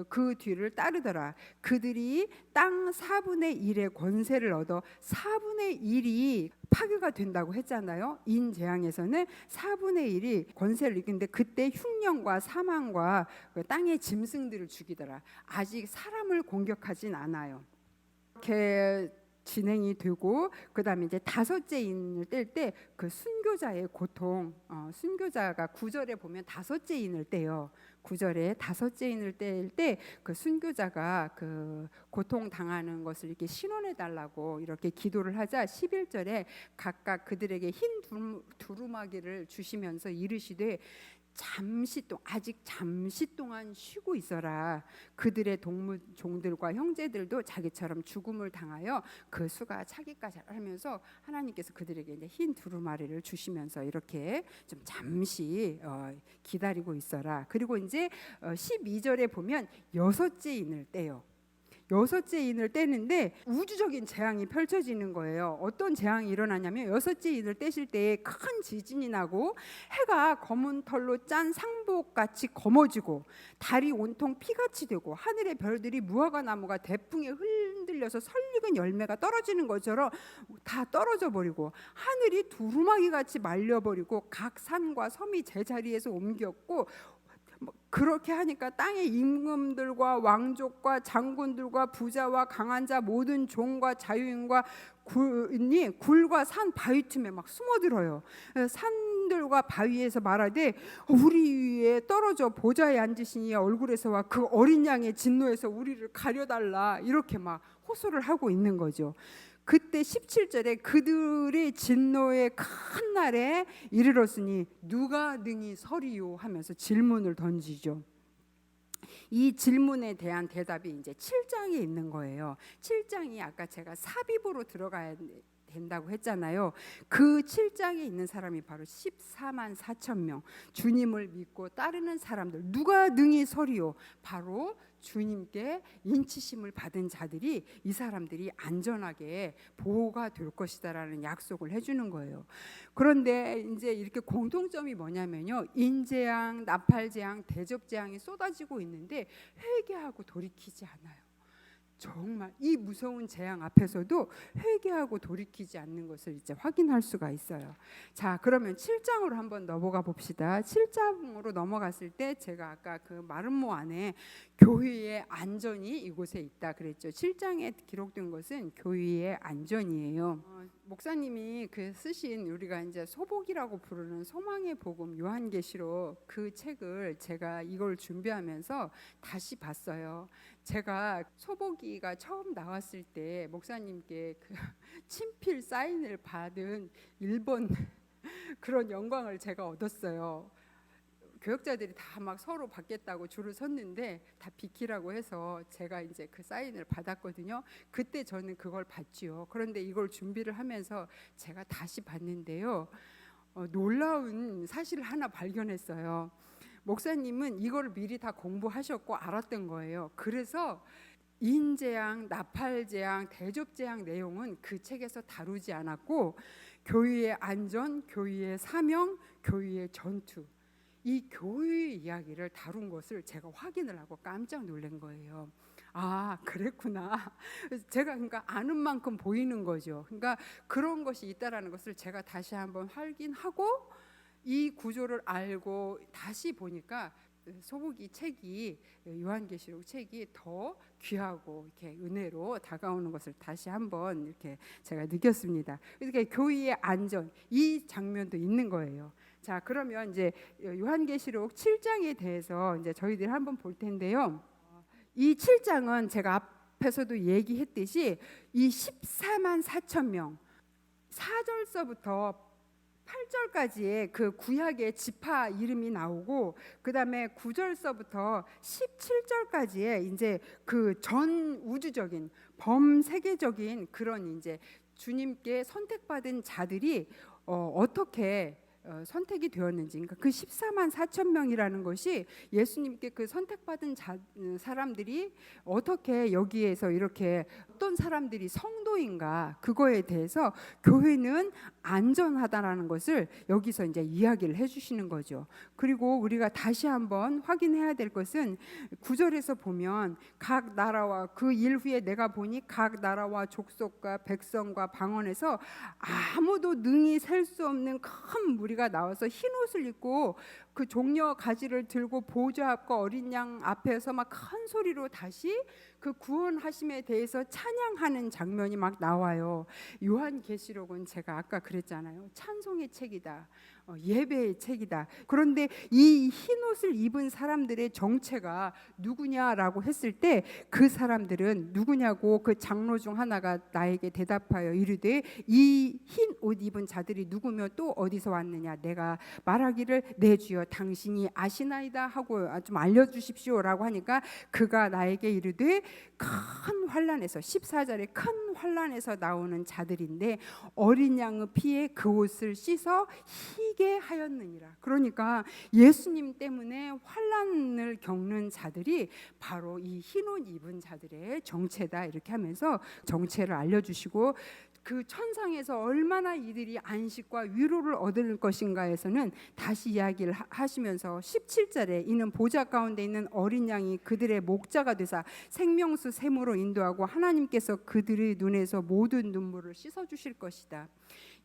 그 뒤를 따르더라. 그들이 땅 4분의 1의 권세를 얻어 4분의 1이 파괴가 된다고 했잖아요. 인재앙에서는 4분의 1이 권세를 이기는데 그때 흉년과 사망과 그 땅의 짐승들을 죽이더라. 아직 사람을 공격하진 않아요. 이렇게 진행이 되고 그다음에 이제 다섯째 인을 뗄 때 그 순교자의 고통, 순교자가 9절에 보면 다섯째 인을 떼요. 9절에 다섯째 인을 뗄 때 그 순교자가 그 고통 당하는 것을 이렇게 신원해 달라고 이렇게 기도를 하자 11절에 각각 그들에게 흰 두루마기를 주시면서 이르시되 아직 잠시 동안 쉬고 있어라. 그들의 종들과 형제들도 자기처럼 죽음을 당하여 그 수가 차기까지 하면서 하나님께서 그들에게 이제 흰 두루마리를 주시면서 이렇게 좀 잠시 기다리고 있어라. 그리고 이제 12절에 보면 여섯째 인을 떼요. 여섯째 인을 떼는데 우주적인 재앙이 펼쳐지는 거예요. 어떤 재앙이 일어나냐면 여섯째 인을 떼실 때에 큰 지진이 나고 해가 검은 털로 짠 상복같이 검어지고 달이 온통 피같이 되고 하늘의 별들이 무화과 나무가 대풍에 흔들려서 설익은 열매가 떨어지는 것처럼 다 떨어져 버리고 하늘이 두루마기같이 말려버리고 각 산과 섬이 제자리에서 옮겼고 그렇게 하니까 땅의 임금들과 왕족과 장군들과 부자와 강한 자 모든 종과 자유인과 군이 굴과 산 바위 틈에 막 숨어들어요. 산들과 바위에서 말하되 우리 위에 떨어져 보좌에 앉으신 이의 얼굴에서와 그 어린 양의 진노에서 우리를 가려달라 이렇게 막 호소를 하고 있는 거죠. 그때 17절에 그들의 진노의 큰 날에 이르렀으니 누가 능히 서리요 하면서 질문을 던지죠. 이 질문에 대한 대답이 이제 7장에 있는 거예요. 7장이 아까 제가 삽입으로 들어가야 된다고 했잖아요. 그 7장에 있는 사람이 바로 14만 4천 명 주님을 믿고 따르는 사람들 누가 능히 서리요? 바로 주님께 인치심을 받은 자들이 이 사람들이 안전하게 보호가 될 것이다라는 약속을 해주는 거예요. 그런데 이제 이렇게 공통점이 뭐냐면요, 인재앙, 나팔재앙, 대접재앙이 쏟아지고 있는데 회개하고 돌이키지 않아요. 정말 이 무서운 재앙 앞에서도 회개하고 돌이키지 않는 것을 이제 확인할 수가 있어요. 자, 그러면 7장으로 한번 넘어가 봅시다. 7장으로 넘어갔을 때 제가 아까 그 마름모 안에 교회의 안전이 이곳에 있다 그랬죠. 7장에 기록된 것은 교회의 안전이에요. 목사님이 그 쓰신 우리가 이제 소복이라고 부르는 소망의 복음 요한계시록 그 책을 제가 이걸 준비하면서 다시 봤어요. 제가 소복이가 처음 나왔을 때 목사님께 그 친필 사인을 받은 1번 그런 영광을 제가 얻었어요. 교역자들이 다 막 서로 받겠다고 줄을 섰는데 다 비키라고 해서 제가 이제 그 사인을 받았거든요. 그때 저는 그걸 봤지요. 그런데 이걸 준비를 하면서 제가 다시 봤는데요, 놀라운 사실을 하나 발견했어요. 목사님은 이걸 미리 다 공부하셨고 알았던 거예요. 그래서 인재앙, 나팔재앙, 대접재앙 내용은 그 책에서 다루지 않았고 교회의 안전, 교회의 사명, 교회의 전투, 이 교회의 이야기를 다룬 것을 제가 확인을 하고 깜짝 놀란 거예요. 아, 그랬구나. 제가 그러니까 아는 만큼 보이는 거죠. 그러니까 그런 것이 있다라는 것을 제가 다시 한번 확인하고 이 구조를 알고 다시 보니까 소복이 책이, 요한계시록 책이 더 귀하고 이렇게 은혜로 다가오는 것을 다시 한번 이렇게 제가 느꼈습니다. 그러니까 교회의 안전, 이 장면도 있는 거예요. 자, 그러면 이제 요한계시록 7장에 대해서 이제 저희들이 한번 볼 텐데요. 이 7장은 제가 앞에서도 얘기했듯이 이 14만 4천 명 4절서부터 8절까지의 그 구약의 지파 이름이 나오고 그다음에 9절서부터 17절까지의 이제 그 전 우주적인 범세계적인 그런 이제 주님께 선택받은 자들이 어떻게 선택이 되었는지, 그러니까 그 14만 4천 명이라는 것이 예수님께 그 선택받은 사람들이 어떻게 여기에서 이렇게 어떤 사람들이 성도인가, 그거에 대해서 교회는 안전하다라는 것을 여기서 이제 이야기를 해주시는 거죠. 그리고 우리가 다시 한번 확인해야 될 것은 9절에서 보면 각 나라와 그 일 후에 내가 보니 각 나라와 족속과 백성과 방언에서 아무도 능히 셀 수 없는 큰 무리가 나와서 흰 옷을 입고 그 종려 가지를 들고 보좌 앞과 어린 양 앞에서 막 큰 소리로 다시 그 구원하심에 대해서 찬양하는 장면이 막 나와요. 요한계시록은 제가 아까 그랬잖아요. 찬송의 책이다. 예배의 책이다. 그런데 이 흰 옷을 입은 사람들의 정체가 누구냐라고 했을 때 그 사람들은 누구냐고 그 장로 중 하나가 나에게 대답하여 이르되 이 흰 옷 입은 자들이 누구며 또 어디서 왔느냐. 내가 말하기를 내 주여 당신이 아시나이다 하고 좀 알려주십시오라고 하니까 그가 나에게 이르되 큰 환란에서 14절에 큰 환란에서 나오는 자들인데 어린 양의 피에 그 옷을 씻어 희게 하였느니라. 그러니까 예수님 때문에 환란을 겪는 자들이 바로 이 흰 옷 입은 자들의 정체다, 이렇게 하면서 정체를 알려주시고 그 천상에서 얼마나 이들이 안식과 위로를 얻을 것인가에서는 다시 이야기를 하시면서 17절에 이는 보좌 가운데 있는 어린 양이 그들의 목자가 되사 생명수 샘으로 인도하고 하나님께서 그들의 눈에서 모든 눈물을 씻어주실 것이다.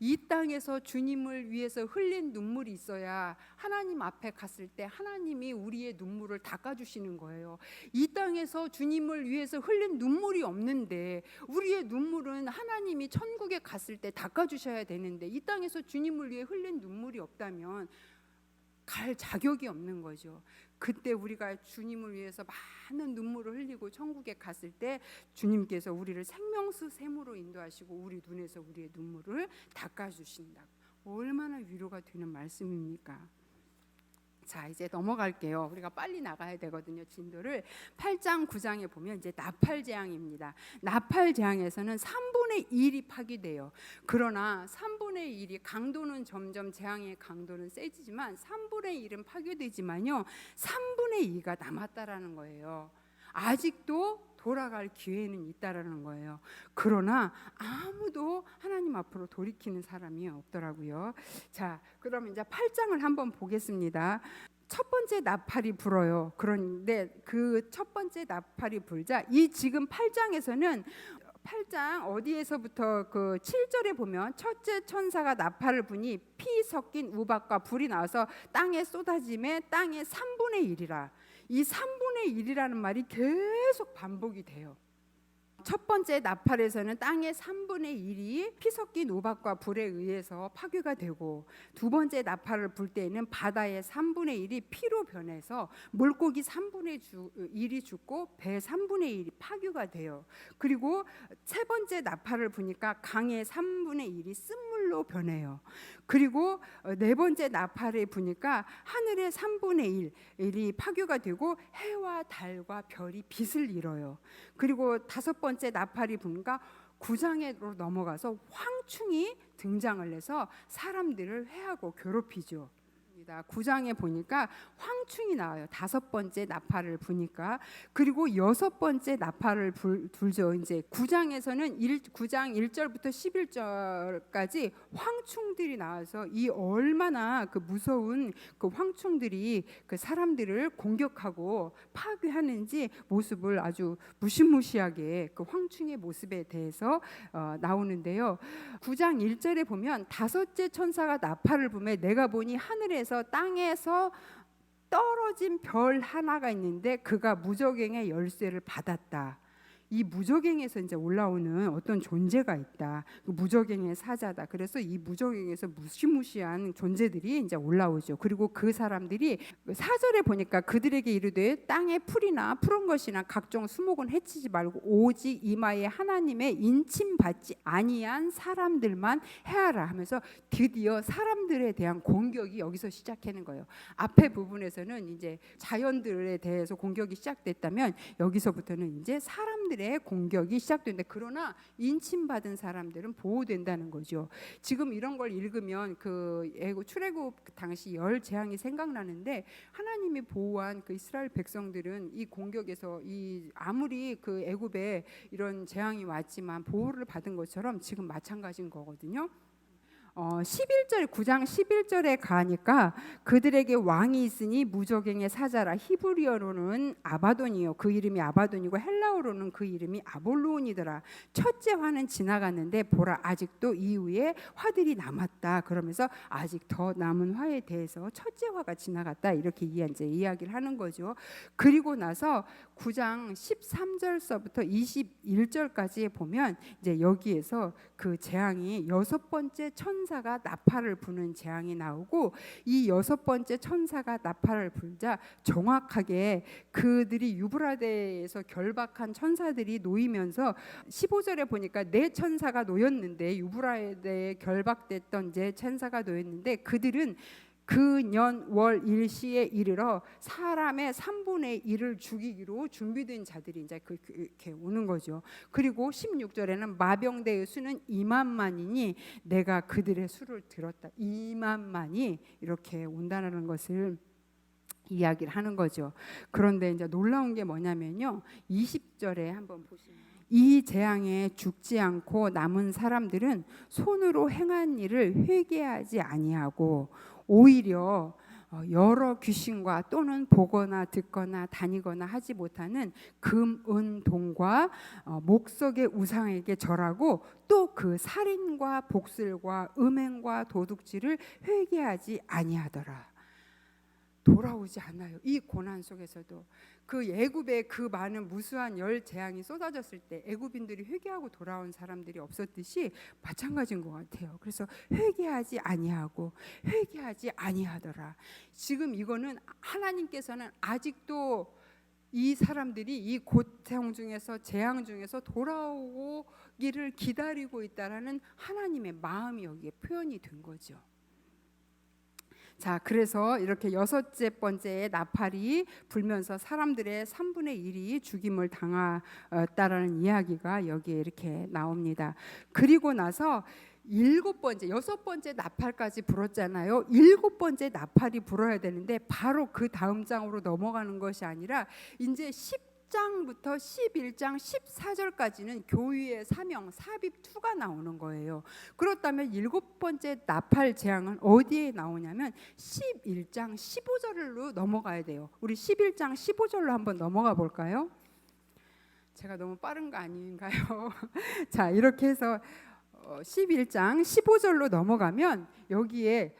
이 땅에서 주님을 위해서 흘린 눈물이 있어야 하나님 앞에 갔을 때 하나님이 우리의 눈물을 닦아주시는 거예요. 이 땅에서 주님을 위해서 흘린 눈물이 없는데 우리의 눈물은 하나님이 천국에 갔을 때 닦아주셔야 되는데 이 땅에서 주님을 위해 흘린 눈물이 없다면 갈 자격이 없는 거죠. 그때 우리가 주님을 위해서 많은 눈물을 흘리고 천국에 갔을 때 주님께서 우리를 생명수 샘으로 인도하시고 우리 눈에서 우리의 눈물을 닦아주신다. 얼마나 위로가 되는 말씀입니까? 자, 이제 넘어갈게요. 우리가 빨리 나가야 되거든요. 진도를 8장 9장에 보면 이제 나팔재앙입니다. 나팔재앙에서는 3분의 1이 파괴돼요. 그러나 3분의 1이 강도는 점점 재앙의 강도는 세지지만 3분의 1은 파괴되지만요 3분의 2가 남았다라는 거예요. 아직도 돌아갈 기회는 있다라는 거예요. 그러나 아무도 하나님 앞으로 돌이키는 사람이 없더라고요. 자, 그러면 이제 8장을 한번 보겠습니다. 첫 번째 나팔이 불어요. 그런데 그 첫 번째 나팔이 불자 이 지금 8장에서는 8장 어디에서부터 그 7절에 보면 첫째 천사가 나팔을 부니 피 섞인 우박과 불이 나와서 땅에 쏟아짐에 땅의 3분의 1이라. 이 3분의 1이라는 말이 계속 반복이 돼요. 첫 번째 나팔에서는 땅의 3분의 1이 피 섞인 우박과 불에 의해서 파괴가 되고 두 번째 나팔을 불 때에는 바다의 3분의 1이 피로 변해서 물고기 3분의 1이 죽고 배 3분의 1이 파괴가 돼요. 그리고 세 번째 나팔을 부니까 강의 3분의 1이 쓴물로 변해요. 그리고 네 번째 나팔을 부니까 하늘의 3분의 1이 파괴가 되고 해와 달과 별이 빛을 잃어요. 그리고 다섯 번째 나팔이 부니까 9장으로 넘어가서 황충이 등장을 해서 사람들을 해하고 괴롭히죠. 9장에 보니까 황충이 나와요. 다섯 번째 나팔을 부니까. 그리고 여섯 번째 나팔을 불죠. 이제 9장에서는 9장 1절부터 11절까지 황충들이 나와서 이 얼마나 그 무서운 그 황충들이 그 사람들을 공격하고 파괴하는지 모습을 아주 무시무시하게 그 황충의 모습에 대해서 나오는데요. 9장 1절에 보면 다섯째 천사가 나팔을 부매 내가 보니 하늘에서 땅에서 떨어진 별 하나가 있는데 그가 무저갱의 열쇠를 받았다. 이 무저갱에서 이제 올라오는 어떤 존재가 있다. 그 무저갱의 사자다. 그래서 이 무저갱에서 무시무시한 존재들이 이제 올라오죠. 그리고 그 사람들이 4절에 보니까 그들에게 이르되 땅의 풀이나 푸른 것이나 각종 수목은 해치지 말고 오직 이마에 하나님의 인침 받지 아니한 사람들만 해하라 하면서 드디어 사람들에 대한 공격이 여기서 시작하는 거예요. 앞에 부분에서는 이제 자연들에 대해서 공격이 시작됐다면 여기서부터는 이제 사람들 사람들의 공격이 시작되는데, 그러나 인침받은 사람들은 보호된다는 거죠. 지금 이런 걸 읽으면 그 출애굽 당시 열 재앙이 생각나는데, 하나님이 보호한 그 이스라엘 백성들은 이 공격에서 아무리 그 애굽에 이런 재앙이 왔지만 보호를 받은 것처럼 지금 마찬가지인 거거든요. 11절 9장 11절에 가니까 그들에게 왕이 있으니 무적행의 사자라. 히브리어로는 아바돈이요, 그 이름이 아바돈이고 헬라어로는 그 이름이 아볼로온이더라. 첫째 화는 지나갔는데 보라, 아직도 이후에 화들이 남았다. 그러면서 아직 더 남은 화에 대해서 첫째 화가 지나갔다, 이렇게 이제 이야기를 하는 거죠. 그리고 나서 9장 13절서부터 21절까지 보면 이제 여기에서 그 재앙이 여섯 번째 천사가 나팔을 부는 재앙이 나오고, 이 여섯 번째 천사가 나팔을 불자 정확하게 그들이 유브라데에서 결박한 천사들이 놓이면서 15절에 보니까 네 천사가 놓였는데, 유브라데에 결박됐던 이제 천사가 놓였는데, 그들은 그 년 월 일시에 이르러 사람의 3분의 1을 죽이기로 준비된 자들이 이제 그렇게 오는 거죠. 그리고 16절에는 마병대의 수는 2만만이니 내가 그들의 수를 들었다. 2만만이 이렇게 온다는 것을 이야기를 하는 거죠. 그런데 이제 놀라운 게 뭐냐면요, 20절에 한번 보시면, 이 재앙에 죽지 않고 남은 사람들은 손으로 행한 일을 회개하지 아니하고 오히려 여러 귀신과 또는 보거나 듣거나 다니거나 하지 못하는 금, 은, 동과 목석의 우상에게 절하고 또 그 살인과 복술과 음행과 도둑질을 회개하지 아니하더라. 돌아오지 않아요. 이 고난 속에서도 그 애굽의 그 많은 무수한 열 재앙이 쏟아졌을 때 애굽인들이 회개하고 돌아온 사람들이 없었듯이 마찬가지인 것 같아요. 그래서 회개하지 아니하고 회개하지 아니하더라. 지금 이거는 하나님께서는 아직도 이 사람들이 이 고통 중에서 재앙 중에서 돌아오기를 기다리고 있다라는 하나님의 마음이 여기에 표현이 된 거죠. 자, 그래서 이렇게 여섯째 번째의 나팔이 불면서 사람들의 3분의 1이 죽임을 당했다라는 이야기가 여기에 이렇게 나옵니다. 그리고 나서 여섯 번째 나팔까지 불었잖아요. 일곱 번째 나팔이 불어야 되는데 바로 그 다음 장으로 넘어가는 것이 아니라 이제 10장부터 11장 14절까지는 교회의 사명 삽입2가 나오는 거예요. 그렇다면 일곱 번째 나팔 재앙은 어디에 나오냐면 11장 15절로 넘어가야 돼요. 우리 11장 15절로 한번 넘어가 볼까요? 제가 너무 빠른 거 아닌가요? 자, 이렇게 해서 11장 15절로 넘어가면 여기에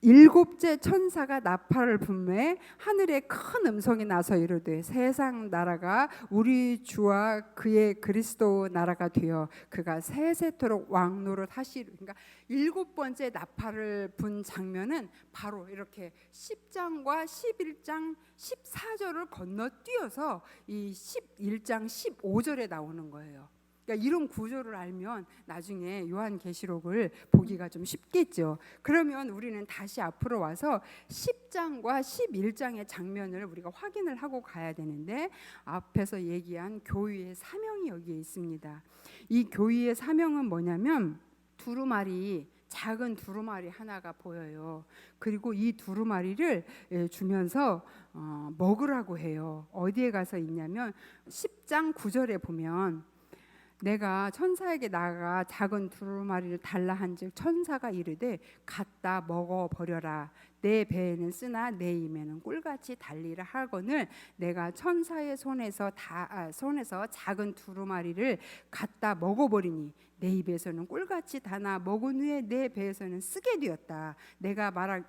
일곱째 천사가 나팔을 불매 하늘에 큰 음성이 나서 이르되 세상 나라가 우리 주와 그의 그리스도 나라가 되어 그가 세세토록 왕노릇 하시리라. 그러니까 일곱 번째 나팔을 분 장면은 바로 이렇게 10장과 11장 14절을 건너뛰어서 이 11장 15절에 나오는 거예요. 그러니까 이런 구조를 알면 나중에 요한계시록을 보기가 좀 쉽겠죠. 그러면 우리는 다시 앞으로 와서 10장과 11장의 장면을 우리가 확인을 하고 가야 되는데, 앞에서 얘기한 교회의 사명이 여기에 있습니다. 이 교회의 사명은 뭐냐면 두루마리, 작은 두루마리 하나가 보여요. 그리고 이 두루마리를 주면서 먹으라고 해요. 어디에 가서 있냐면 10장 9절에 보면 내가 천사에게 나아가 작은 두루마리를 달라 한즉 천사가 이르되 갖다 먹어버려라. 내 배에는 쓰나 내 입에는 꿀같이 달리라 하거늘 내가 천사의 손에서 작은 두루마리를 갖다 먹어버리니 내 입에서는 꿀같이 다나 먹은 후에 내 배에서는 쓰게 되었다.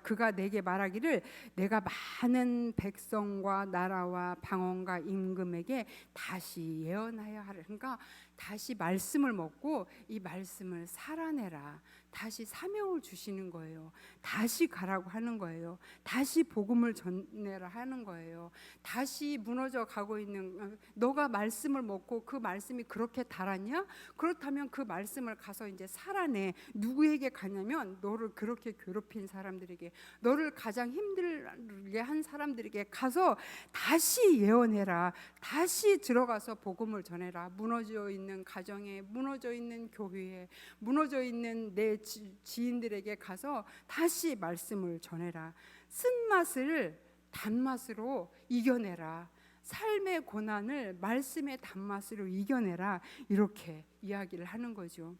그가 내게 말하기를 내가 많은 백성과 나라와 방언과 임금에게 다시 예언하여 하라. 그러니까 다시 말씀을 먹고 이 말씀을 살아내라. 다시 사명을 주시는 거예요. 다시 가라고 하는 거예요. 다시 복음을 전해라 하는 거예요. 다시 무너져 가고 있는, 너가 말씀을 먹고 그 말씀이 그렇게 달았냐? 그렇다면 그 말씀을 가서 이제 살아내. 누구에게 가냐면 너를 그렇게 괴롭힌 사람들에게, 너를 가장 힘들게 한 사람들에게 가서 다시 예언해라. 다시 들어가서 복음을 전해라. 무너져 있는 가정에, 무너져 있는 교회에, 무너져 있는 내 지인들에게 가서 다시 말씀을 전해라. 쓴맛을 단맛으로 이겨내라. 삶의 고난을 말씀의 단맛으로 이겨내라. 이렇게 이야기를 하는 거죠.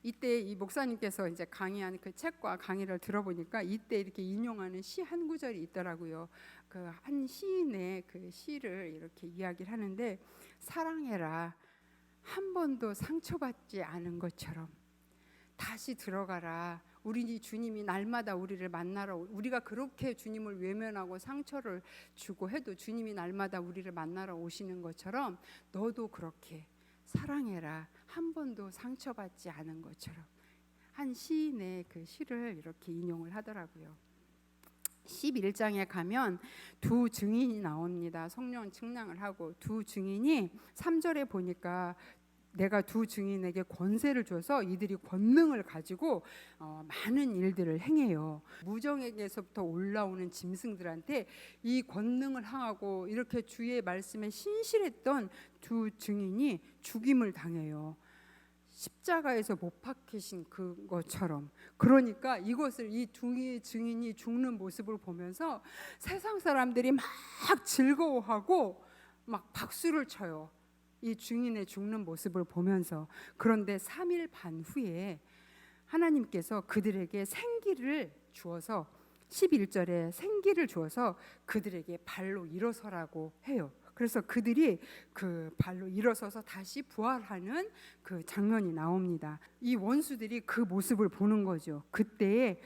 이때 이 목사님께서 이제 강의한 그 책과 강의를 들어보니까 이때 이렇게 인용하는 시 한 구절이 있더라고요. 그 한 시인의 그 시를 이렇게 이야기를 하는데, 사랑해라. 한 번도 상처받지 않은 것처럼 다시 들어가라. 우리 주님이 날마다 우리를 만나러, 우리가 그렇게 주님을 외면하고 상처를 주고 해도 주님이 날마다 우리를 만나러 오시는 것처럼 너도 그렇게 사랑해라. 한 번도 상처받지 않은 것처럼. 한 시인의 그 시를 이렇게 인용을 하더라고요. 11장에 가면 두 증인이 나옵니다. 성령 측량을 하고 두 증인이 3절에 보니까 내가 두 증인에게 권세를 줘서 이들이 권능을 가지고 많은 일들을 행해요. 무정에게서부터 올라오는 짐승들한테 이 권능을 행하고 이렇게 주의 말씀에 신실했던 두 증인이 죽임을 당해요. 십자가에서 못 박히신 그것처럼. 그러니까 이것을 이 두 증인이 죽는 모습을 보면서 세상 사람들이 막 즐거워하고 막 박수를 쳐요. 이 증인의 죽는 모습을 보면서. 그런데 3일 반 후에 하나님께서 그들에게 생기를 주어서 11절에 생기를 주어서 그들에게 발로 일어서라고 해요. 그래서 그들이 그 발로 일어서서 다시 부활하는 그 장면이 나옵니다. 이 원수들이 그 모습을 보는 거죠. 그때에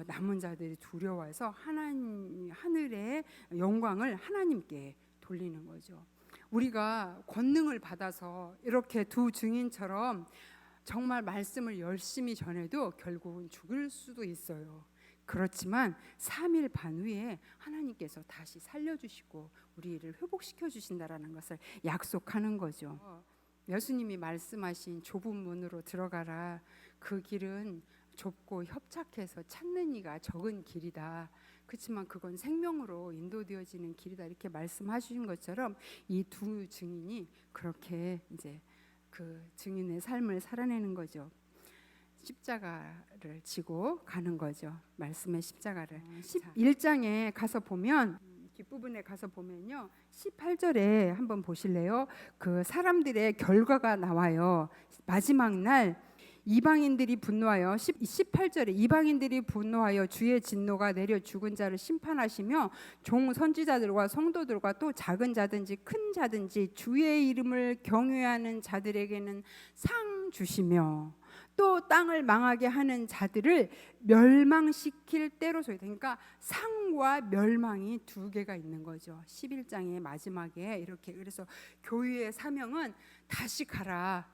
남은 자들이 두려워해서 하늘의 영광을 하나님께 돌리는 거죠. 우리가 권능을 받아서 이렇게 두 증인처럼 정말 말씀을 열심히 전해도 결국은 죽을 수도 있어요. 그렇지만 3일 반 후에 하나님께서 다시 살려주시고 우리를 회복시켜 주신다라는 것을 약속하는 거죠. 예수님이 말씀하신 좁은 문으로 들어가라. 그 길은 좁고 협착해서 찾는 이가 적은 길이다. 그렇지만 그건 생명으로 인도되어지는 길이다. 이렇게 말씀하신 것처럼 이 두 증인이 그렇게 이제 그 증인의 삶을 살아내는 거죠. 십자가를 지고 가는 거죠. 말씀의 십자가를. 11장에 가서 보면, 뒷부분에 가서 보면요, 18절에 한번 보실래요? 그 사람들의 결과가 나와요. 마지막 날 이방인들이 분노하여 18절에 이방인들이 분노하여 주의 진노가 내려 죽은 자를 심판하시며 종 선지자들과 성도들과 또 작은 자든지 큰 자든지 주의 이름을 경외하는 자들에게는 상 주시며 또 땅을 망하게 하는 자들을 멸망시킬 때로소이다. 그러니까 상과 멸망이 두 개가 있는 거죠. 11장의 마지막에 이렇게. 그래서 교회의 사명은 다시 가라.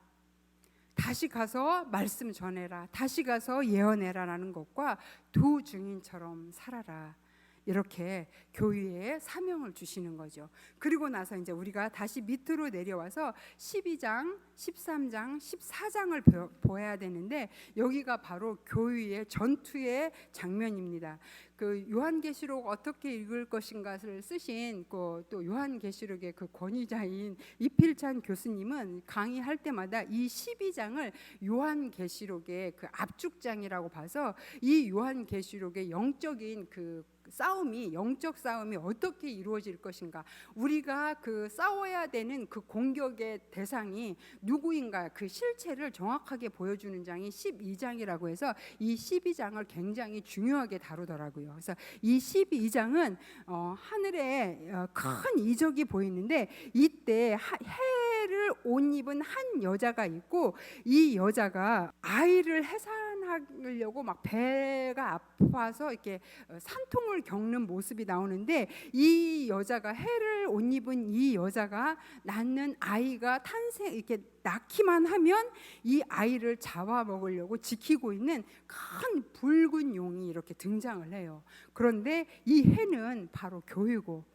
다시 가서 말씀 전해라. 다시 가서 예언해라라는 것과 두 증인처럼 살아라. 이렇게 교회에 사명을 주시는 거죠. 그리고 나서 이제 우리가 다시 밑으로 내려와서 12장, 13장, 14장을 보아야 되는데 여기가 바로 교회의 전투의 장면입니다. 그 요한계시록 어떻게 읽을 것인가를 쓰신 또 요한계시록의 그 권위자인 이필찬 교수님은 강의할 때마다 이 12장을 요한계시록의 그 압축장이라고 봐서 이 요한계시록의 영적인 그 싸움이, 영적 싸움이 어떻게 이루어질 것인가, 우리가 그 싸워야 되는 그 공격의 대상이 누구인가, 그 실체를 정확하게 보여주는 장이 12장이라고 해서 이 12장을 굉장히 중요하게 다루더라고요. 그래서 이 12장은 하늘에 큰 이적이 보이는데 이때 해를 옷 입은 한 여자가 있고, 이 여자가 아이를 해산하려고 막 배가 아파서 이렇게 산통을 겪는 모습이 나오는데, 이 여자가 해를 옷 입은 이 여자가 낳는 아이가 이렇게 낳기만 하면 이 아이를 잡아먹으려고 지키고 있는 큰 붉은 용이 이렇게 등장을 해요. 그런데 이 해는 바로 교회고,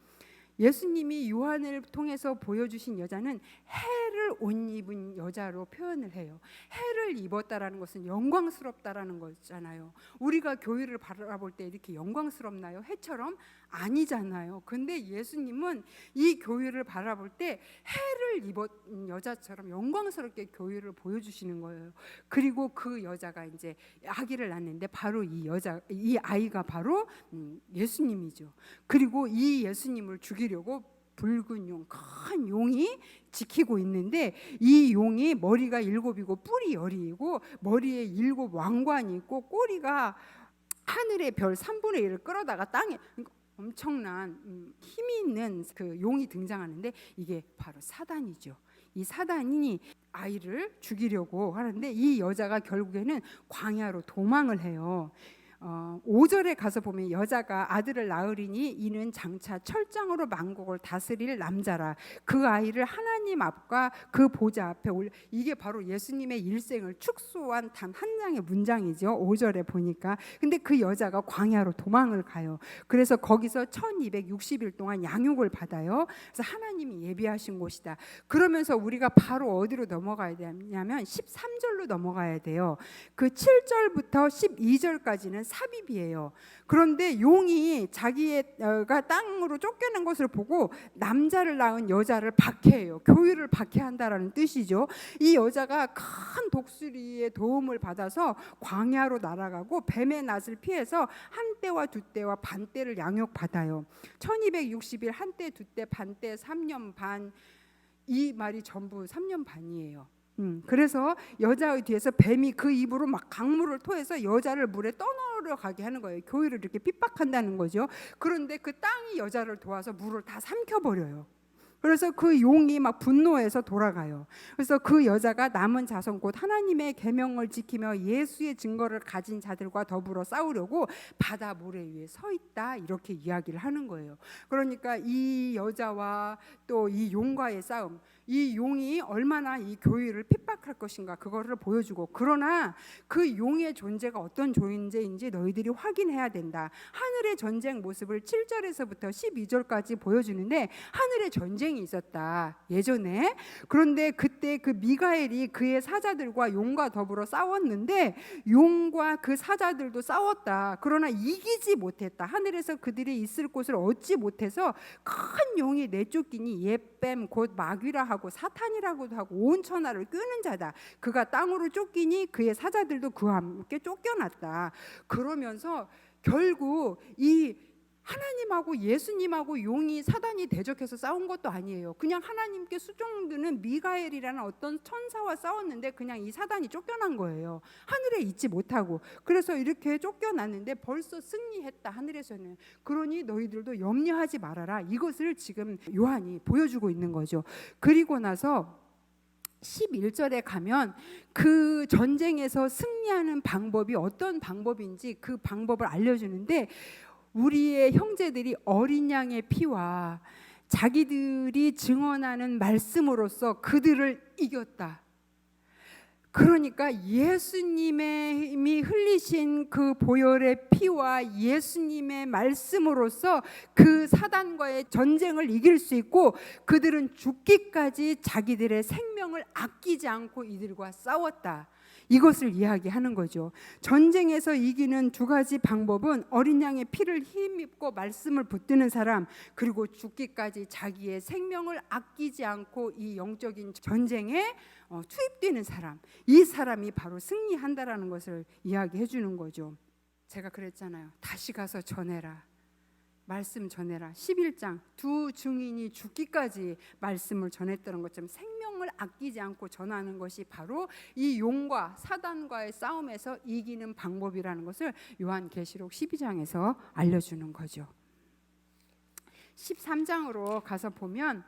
예수님이 요한을 통해서 보여주신 여자는 해를 옷 입은 여자로 표현을 해요. 해를 입었다라는 것은 영광스럽다라는 거잖아요. 우리가 교회를 바라볼 때 이렇게 영광스럽나요? 해처럼? 아니잖아요. 근데 예수님은 이 교회를 바라볼 때 해를 입은 여자처럼 영광스럽게 교회를 보여주시는 거예요. 그리고 그 여자가 이제 아기를 낳는데, 바로 이 아이가 바로 예수님이죠. 그리고 이 예수님을 죽이려고 붉은 용, 큰 용이 지키고 있는데, 이 용이 머리가 7이고 뿔이 10이고 머리에 7 왕관이 있고 꼬리가 하늘의 별 3분의 1을 끌어다가 땅에, 엄청난 힘이 있는 그 용이 등장하는데, 이게 바로 사단이죠. 이 사단이 아이를 죽이려고 하는데, 이 여자가 결국에는 광야로 도망을 해요. 5절에 가서 보면, 여자가 아들을 낳으리니 이는 장차 철장으로 만국을 다스릴 남자라. 그 아이를 하나님 앞과 그 보좌 앞에 올려. 이게 바로 예수님의 일생을 축소한 단 한 장의 문장이죠. 5절에 보니까. 근데 그 여자가 광야로 도망을 가요. 그래서 거기서 1260일 동안 양육을 받아요. 그래서 하나님이 예비하신 곳이다. 그러면서 우리가 바로 어디로 넘어가야 되냐면 13절로 넘어가야 돼요. 그 7절부터 12절까지는 삽입이에요. 그런데 용이 자기가 땅으로 쫓겨난 것을 보고 남자를 낳은 여자를 박해해요. 교회를 박해한다라는 뜻이죠. 이 여자가 큰 독수리의 도움을 받아서 광야로 날아가고 뱀의 낫을 피해서 한 때와 두 때와 반 때를 양육받아요. 1260일 한 때, 두 때, 반 때, 3년 반, 이 말이 전부 3년 반이에요. 그래서 여자의 뒤에서 뱀이 그 입으로 막 강물을 토해서 여자를 물에 떠내려가게 하는 거예요. 교회를 이렇게 핍박한다는 거죠. 그런데 그 땅이 여자를 도와서 물을 다 삼켜버려요. 그래서 그 용이 막 분노해서 돌아가요. 그래서 그 여자가 남은 자손 곧 하나님의 계명을 지키며 예수의 증거를 가진 자들과 더불어 싸우려고 바다 모래 위에 서 있다, 이렇게 이야기를 하는 거예요. 그러니까 이 여자와 또 이 용과의 싸움, 이 용이 얼마나 이 교회를 핍박할 것인가, 그거를 보여주고, 그러나 그 용의 존재가 어떤 존재인지 너희들이 확인해야 된다. 하늘의 전쟁 모습을 7절에서부터 12절까지 보여주는데, 하늘의 전쟁이 있었다, 예전에. 그런데 그때 그 미가엘이 그의 사자들과 용과 더불어 싸웠는데, 용과 그 사자들도 싸웠다. 그러나 이기지 못했다. 하늘에서 그들이 있을 곳을 얻지 못해서 큰 용이 내쫓기니 옛뱀 곧 마귀라 하고 사탄이라고도 하고 온 천하를 끄는 자다. 그가 땅으로 쫓기니 그의 사자들도 그와 함께 쫓겨났다. 그러면서 결국 이 하나님하고 예수님하고 용이 사단이 대적해서 싸운 것도 아니에요. 그냥 하나님께 수종드는 미가엘이라는 어떤 천사와 싸웠는데 그냥 이 사단이 쫓겨난 거예요. 하늘에 있지 못하고. 그래서 이렇게 쫓겨났는데 벌써 승리했다, 하늘에서는. 그러니 너희들도 염려하지 말아라. 이것을 지금 요한이 보여주고 있는 거죠. 그리고 나서 11절에 가면 그 전쟁에서 승리하는 방법이 어떤 방법인지 그 방법을 알려주는데, 우리의 형제들이 어린 양의 피와 자기들이 증언하는 말씀으로써 그들을 이겼다. 그러니까 예수님이 흘리신 그 보혈의 피와 예수님의 말씀으로써 그 사단과의 전쟁을 이길 수 있고, 그들은 죽기까지 자기들의 생명을 아끼지 않고 이들과 싸웠다. 이것을 이야기하는 거죠. 전쟁에서 이기는 두 가지 방법은 어린 양의 피를 힘입고 말씀을 붙드는 사람, 그리고 죽기까지 자기의 생명을 아끼지 않고 이 영적인 전쟁에 투입되는 사람. 이 사람이 바로 승리한다라는 것을 이야기해 주는 거죠. 제가 그랬잖아요. 다시 가서 전해라. 말씀 전해라. 11장 두 증인이 죽기까지 말씀을 전했다는 것처럼 생명을 아끼지 않고 전하는 것이 바로 이 용과 사단과의 싸움에서 이기는 방법이라는 것을 요한계시록 12장에서 알려주는 거죠. 13장으로 가서 보면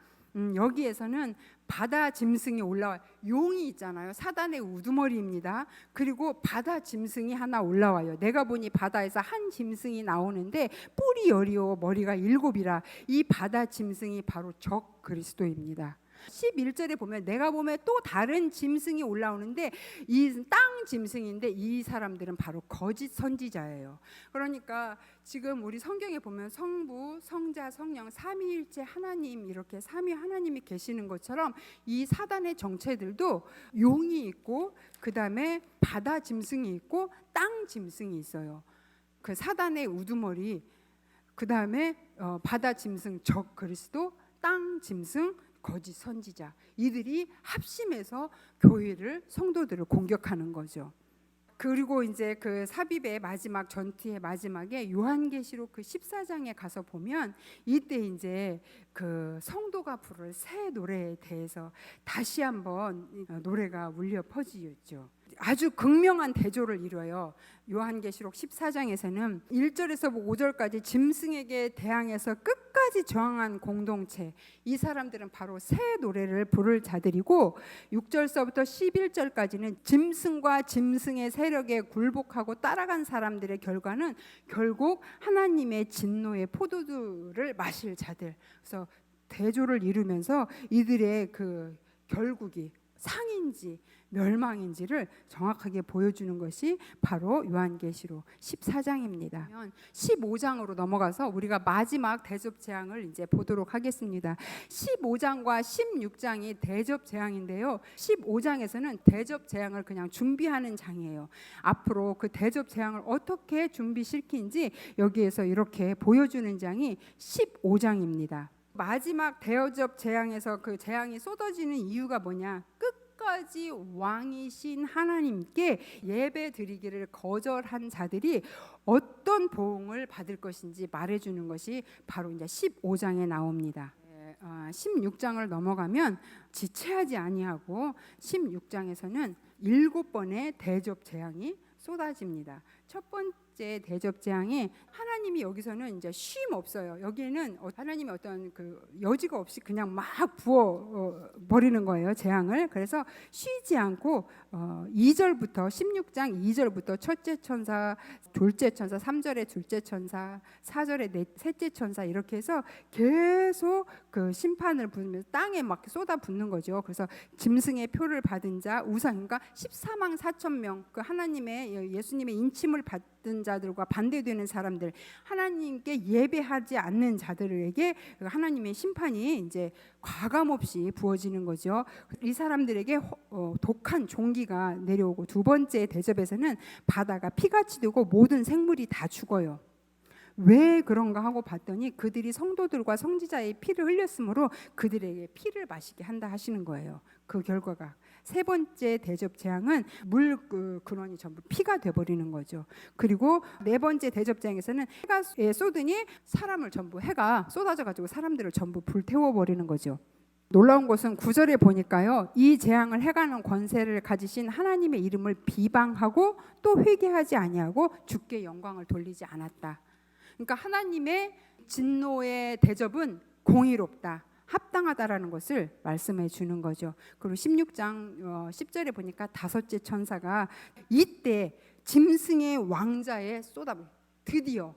여기에서는 바다 짐승이 올라와요. 용이 있잖아요. 사단의 우두머리입니다. 그리고 바다 짐승이 하나 올라와요. 내가 보니 바다에서 한 짐승이 나오는데 뿔이 10이요 머리가 7이라 이 바다 짐승이 바로 적 그리스도입니다. 11절에 보면 내가 보면 또 다른 짐승이 올라오는데 이 땅 짐승인데 이 사람들은 바로 거짓 선지자예요. 그러니까 지금 우리 성경에 보면 성부, 성자, 성령 삼위일체 하나님 이렇게 삼위 하나님이 계시는 것처럼 이 사단의 정체들도 용이 있고 그다음에 바다 짐승이 있고 땅 짐승이 있어요. 그 사단의 우두머리 그다음에 바다 짐승 적 그리스도 땅 짐승 거짓 선지자 이들이 합심해서 교회를 성도들을 공격하는 거죠. 그리고 이제 그 삽입의 마지막 전투의 마지막에 요한계시록 그 14장에 가서 보면 이때 이제 그 성도가 부를 새 노래에 대해서 다시 한번 노래가 울려 퍼지죠. 아주 극명한 대조를 이뤄요. 요한계시록 14장에서는 1절에서 5절까지 짐승에게 대항해서 끝까지 저항한 공동체 이 사람들은 바로 새 노래를 부를 자들이고 6절서부터 11절까지는 짐승과 짐승의 세력에 굴복하고 따라간 사람들의 결과는 결국 하나님의 진노의 포도주를 마실 자들. 그래서 대조를 이루면서 이들의 그 결국이 상인지 멸망인지를 정확하게 보여주는 것이 바로 요한계시록 14장입니다. 15장으로 넘어가서 우리가 마지막 대접 재앙을 이제 보도록 하겠습니다. 15장과 16장이 대접 재앙인데요. 15장에서는 대접 재앙을 그냥 준비하는 장이에요. 앞으로 그 대접 재앙을 어떻게 준비시키는지 여기에서 이렇게 보여주는 장이 15장입니다. 마지막 대접 재앙에서 그 재앙이 쏟아지는 이유가 뭐냐? 끝까지 왕이신 하나님께 예배 드리기를 거절한 자들이 어떤 보응을 받을 것인지 말해주는 것이 바로 이제 15장에 나옵니다. 16장을 넘어가면 지체하지 아니하고 16장에서는 7번의 대접 재앙이 쏟아집니다. 첫 번째 대접 재앙이 하나님이 여기서는 이제 쉼 없어요. 여기에는 하나님이 어떤 그 여지가 없이 그냥 막 부어 버리는 거예요. 재앙을. 그래서 쉬지 않고 2절부터 16장 2절부터 첫째 천사, 둘째 천사, 3절에 둘째 천사, 4절에 셋째 천사 이렇게 해서 계속 그 심판을 부으면서 땅에 막 쏟아붓는 거죠. 그래서 짐승의 표를 받은 자 우상 그러니까 14만 4천 명 그 하나님의 예수님의 인침을 받은 자들과 반대되는 사람들 하나님께 예배하지 않는 자들에게 하나님의 심판이 이제 과감없이 부어지는 거죠. 이 사람들에게 독한 종기가 내려오고 두 번째 대접에서는 바다가 피같이 되고 모든 생물이 다 죽어요. 왜 그런가 하고 봤더니 그들이 성도들과 성지자의 피를 흘렸으므로 그들에게 피를 마시게 한다 하시는 거예요. 그 결과가 세 번째 대접 재앙은 물 근원이 전부 피가 돼버리는 거죠. 그리고 네 번째 대접 재앙에서는 해가 쏟으니 사람을 전부 해가 쏟아져가지고 사람들을 전부 불태워버리는 거죠. 놀라운 것은 9절에 보니까요. 이 재앙을 해가는 권세를 가지신 하나님의 이름을 비방하고 또 회개하지 아니하고 주께 영광을 돌리지 않았다. 그러니까 하나님의 진노의 대접은 공의롭다. 합당하다라는 것을 말씀해 주는 거죠. 그리고 16장 10절에 보니까 다섯째 천사가 이때 짐승의 왕자에 드디어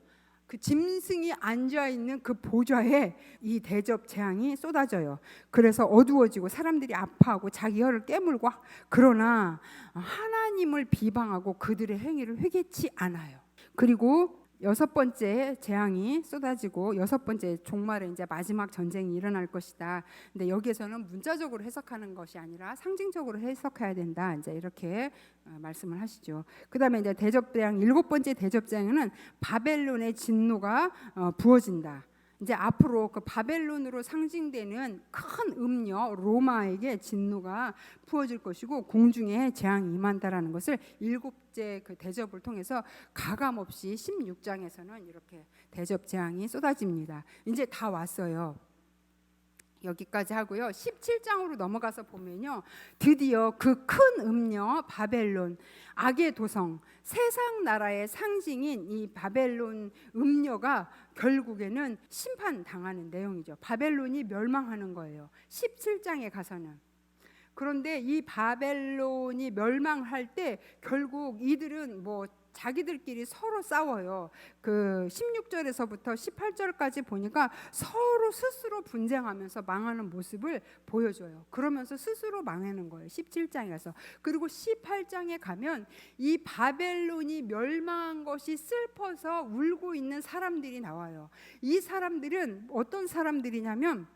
그 짐승이 앉아 있는 그 보좌에 이 대접 재앙이 쏟아져요. 그래서 어두워지고 사람들이 아파하고 자기 혀를 깨물고 그러나 하나님을 비방하고 그들의 행위를 회개치 않아요. 그리고 여섯 번째 재앙이 쏟아지고 여섯 번째 종말에 이제 마지막 전쟁이 일어날 것이다. 근데 여기에서는 문자적으로 해석하는 것이 아니라 상징적으로 해석해야 된다. 이제 이렇게 말씀을 하시죠. 그다음에 이제 대접 재앙 일곱 번째 대접 재앙은 바벨론의 진노가 부어진다. 이제 앞으로 그 바벨론으로 상징되는 큰 음녀 로마에게 진노가 부어질 것이고 공중에 재앙이 임한다라는 것을 일곱째 그 대접을 통해서 가감없이 16장에서는 이렇게 대접 재앙이 쏟아집니다. 이제 다 왔어요. 여기까지 하고요. 17장으로 넘어가서 보면요. 드디어 그 큰 음녀 바벨론, 악의 도성, 세상 나라의 상징인 이 바벨론 음녀가 결국에는 심판당하는 내용이죠. 바벨론이 멸망하는 거예요. 17장에 가서는. 그런데 이 바벨론이 멸망할 때 결국 이들은 뭐 자기들끼리 서로 싸워요. 그 16절에서부터 18절까지 보니까 서로 스스로 분쟁하면서 망하는 모습을 보여줘요. 그러면서 스스로 망하는 거예요. 17장에 가서. 그리고 18장에 가면 이 바벨론이 멸망한 것이 슬퍼서 울고 있는 사람들이 나와요. 이 사람들은 어떤 사람들이냐면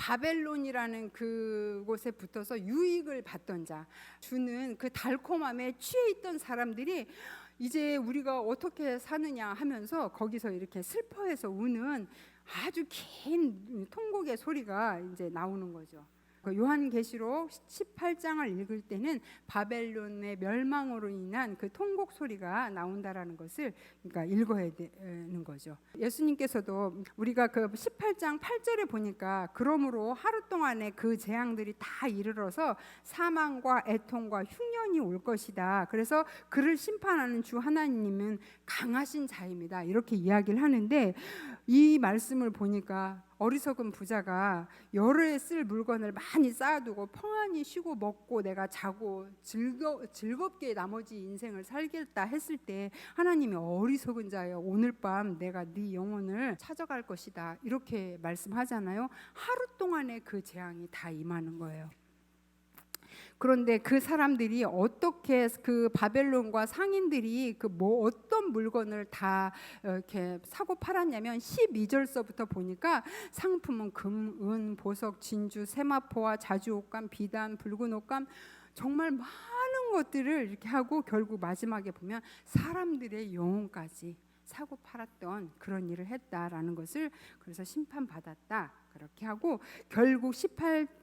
바벨론이라는 그곳에 붙어서 유익을 받던 자, 주는 그 달콤함에 취해 있던 사람들이 이제 우리가 어떻게 사느냐 하면서 거기서 이렇게 슬퍼해서 우는 아주 긴 통곡의 소리가 이제 나오는 거죠. 요한계시록 18장을 읽을 때는 바벨론의 멸망으로 인한 그 통곡 소리가 나온다라는 것을 그러니까 읽어야 되는 거죠. 예수님께서도 우리가 그 18장 8절에 보니까 그러므로 하루 동안에 그 재앙들이 다 이르러서 사망과 애통과 흉년이 올 것이다. 그래서 그를 심판하는 주 하나님은 강하신 자입니다. 이렇게 이야기를 하는데 이 말씀을 보니까 어리석은 부자가 여러 해 쓸 물건을 많이 쌓아두고 평안히 쉬고 먹고 내가 자고 즐겁게 나머지 인생을 살겠다 했을 때 하나님이 어리석은 자여 오늘 밤 내가 네 영혼을 찾아갈 것이다 이렇게 말씀하잖아요. 하루 동안에 그 재앙이 다 임하는 거예요. 그런데 그 사람들이 어떻게 그 바벨론과 상인들이 그 뭐 어떤 물건을 다 이렇게 사고 팔았냐면 12절서부터 보니까 상품은 금, 은, 보석, 진주, 세마포와 자주 옷감, 비단, 붉은 옷감 정말 많은 것들을 이렇게 하고 결국 마지막에 보면 사람들의 영혼까지 사고 팔았던 그런 일을 했다라는 것을 그래서 심판받았다 그렇게 하고 결국 18장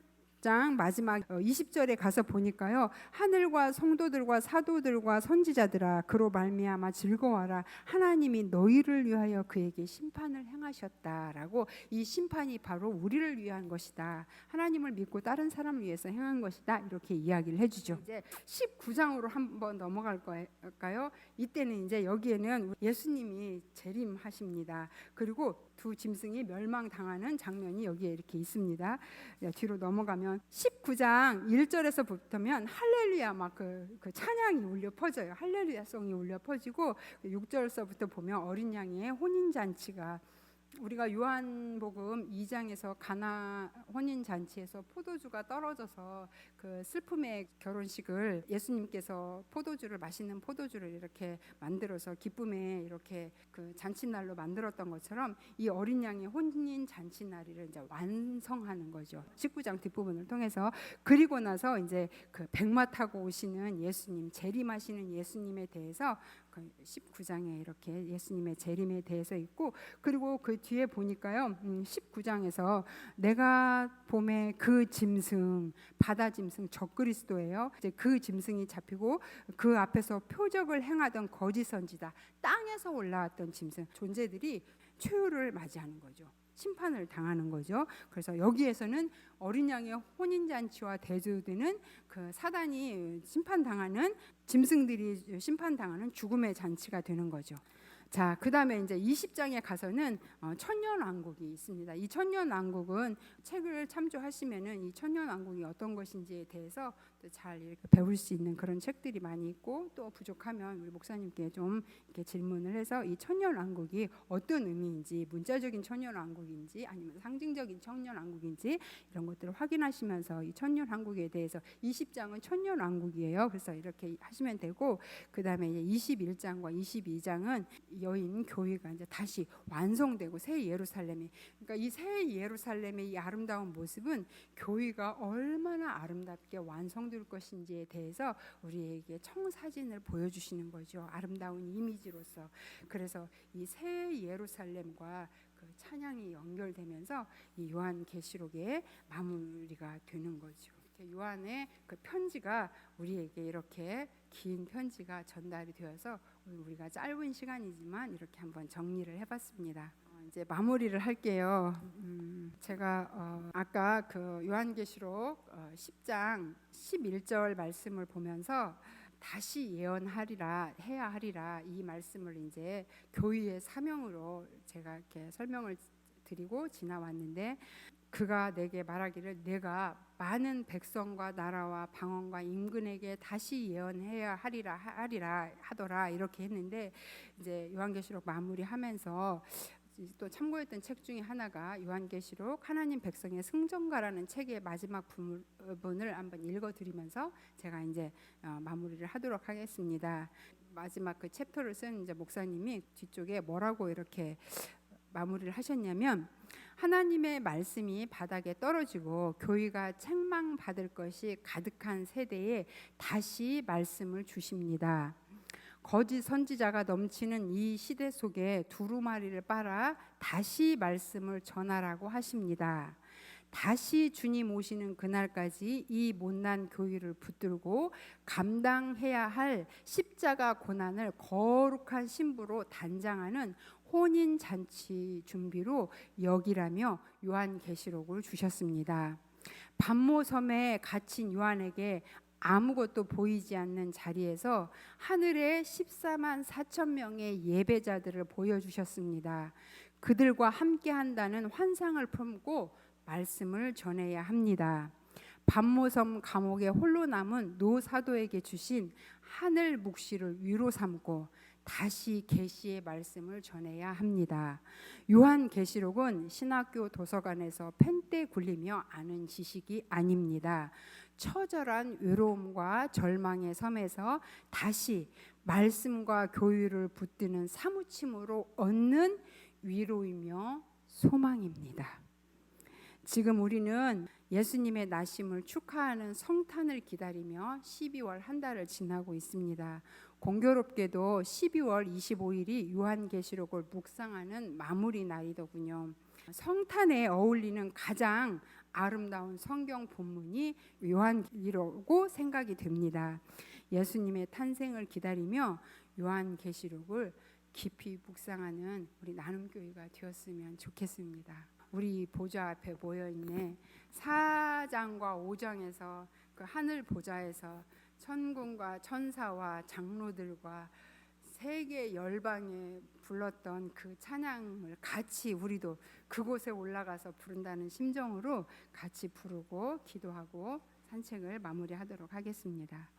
마지막 20절에 가서 보니까요. 하늘과 성도들과 사도들과 선지자들아 그로 말미암아 즐거워하라 하나님이 너희를 위하여 그에게 심판을 행하셨다라고 이 심판이 바로 우리를 위한 것이다. 하나님을 믿고 다른 사람을 위해서 행한 것이다. 이렇게 이야기를 해주죠. 이제 19장으로 한번 넘어갈까요? 이때는 이제 여기에는 예수님이 재림하십니다. 그리고 두 짐승이 멸망당하는 장면이 여기에 이렇게 있습니다. 뒤로 넘어가면 19장 1절에서부터면 할렐루야 막 그 찬양이 울려 퍼져요. 할렐루야송이 울려 퍼지고 6절서부터 보면 어린 양의 혼인 잔치가 우리가 요한복음 2장에서 가나 혼인 잔치에서 포도주가 떨어져서 그 슬픔의 결혼식을 예수님께서 포도주를 맛있는 포도주를 이렇게 만들어서 기쁨에 이렇게 그 잔치날로 만들었던 것처럼 이 어린 양의 혼인 잔치날을 이제 완성하는 거죠. 19장 뒷부분을 통해서. 그리고 나서 이제 그 백마 타고 오시는 예수님, 재림하시는 예수님에 대해서 19장에 이렇게 예수님의 재림에 대해서 있고 그리고 그 뒤에 보니까요 19장에서 내가 봄에 그 짐승 바다 짐승 적그리스도예요. 이제 그 짐승이 잡히고 그 앞에서 표적을 행하던 거짓 선지자 땅에서 올라왔던 짐승 존재들이 최후를 맞이하는 거죠. 심판을 당하는 거죠. 그래서 여기에서는 어린 양의 혼인 잔치와 대조되는 그 사단이 심판당하는 짐승들이 심판당하는 죽음의 잔치가 되는 거죠. 자, 그다음에 이제 20장에 가서는 천년왕국이 있습니다. 이 천년왕국은 책을 참조하시면은 이 천년왕국이 어떤 것인지에 대해서 또 잘 이렇게 배울 수 있는 그런 책들이 많이 있고 또 부족하면 우리 목사님께 좀 이렇게 질문을 해서 이 천년왕국이 어떤 의미인지 문자적인 천년왕국인지 아니면 상징적인 천년왕국인지 이런 것들을 확인하시면서 이 천년왕국에 대해서 20장은 천년왕국이에요. 그래서 이렇게 하시면 되고 그다음에 이제 21장과 22장은 여인 교회가 이제 다시 완성되고 새 예루살렘이 그러니까 이 새 예루살렘의 이 아름다운 모습은 교회가 얼마나 아름답게 완성될 것인지에 대해서 우리에게 청사진을 보여주시는 거죠. 아름다운 이미지로서. 그래서 이 새 예루살렘과 그 찬양이 연결되면서 이 요한계시록의 마무리가 되는 거죠. 요한의 그 편지가 우리에게 이렇게 긴 편지가 전달이 되어서 우리가 짧은 시간이지만 이렇게 한번 정리를 해봤습니다. 이제 마무리를 할게요. 제가 아까 그 요한계시록 10장 11절 말씀을 보면서 다시 예언하리라 해야 하리라 이 말씀을 이제 교회의 사명으로 제가 이렇게 설명을 드리고 지나왔는데, 그가 내게 말하기를 내가 많은 백성과 나라와 방언과 임금에게 다시 예언해야 하리라 하더라 이렇게 했는데, 이제 요한계시록 마무리하면서 또 참고했던 책 중에 하나가 요한계시록 하나님 백성의 승전가라는 책의 마지막 부분을 한번 읽어드리면서 제가 이제 마무리를 하도록 하겠습니다. 마지막 그 챕터를 쓴 이제 목사님이 뒤쪽에 뭐라고 이렇게 마무리를 하셨냐면, 하나님의 말씀이 바닥에 떨어지고 교회가 책망받을 것이 가득한 세대에 다시 말씀을 주십니다. 거짓 선지자가 넘치는 이 시대 속에 두루마리를 빨아 다시 말씀을 전하라고 하십니다. 다시 주님 오시는 그날까지 이 못난 교회를 붙들고 감당해야 할 십자가 고난을 거룩한 신부로 단장하는 혼인 잔치 준비로 여기라며 요한계시록을 주셨습니다. 반모섬에 갇힌 요한에게 아무것도 보이지 않는 자리에서 하늘에 14만 4천 명의 예배자들을 보여주셨습니다. 그들과 함께 한다는 환상을 품고 말씀을 전해야 합니다. 반모섬 감옥에 홀로 남은 노 사도에게 주신 하늘 묵시를 위로 삼고 다시 계시의 말씀을 전해야 합니다. 요한계시록은 신학교 도서관에서 펜대 굴리며 아는 지식이 아닙니다. 처절한 외로움과 절망의 섬에서 다시 말씀과 교율을 붙드는 사무침으로 얻는 위로이며 소망입니다. 지금 우리는 예수님의 나심을 축하하는 성탄을 기다리며 12월 한 달을 지나고 있습니다. 공교롭게도 12월 25일이 요한계시록을 묵상하는 마무리 날이더군요. 성탄에 어울리는 가장 아름다운 성경 본문이 요한계시록이라고 생각이 됩니다. 예수님의 탄생을 기다리며 요한계시록을 깊이 묵상하는 우리 나눔교회가 되었으면 좋겠습니다. 우리 보좌 앞에 모여있네 4장과 5장에서 그 하늘 보좌에서 천군과 천사와 장로들과 세계 열방에 불렀던 그 찬양을 같이 우리도 그곳에 올라가서 부른다는 심정으로 같이 부르고 기도하고 산책을 마무리하도록 하겠습니다.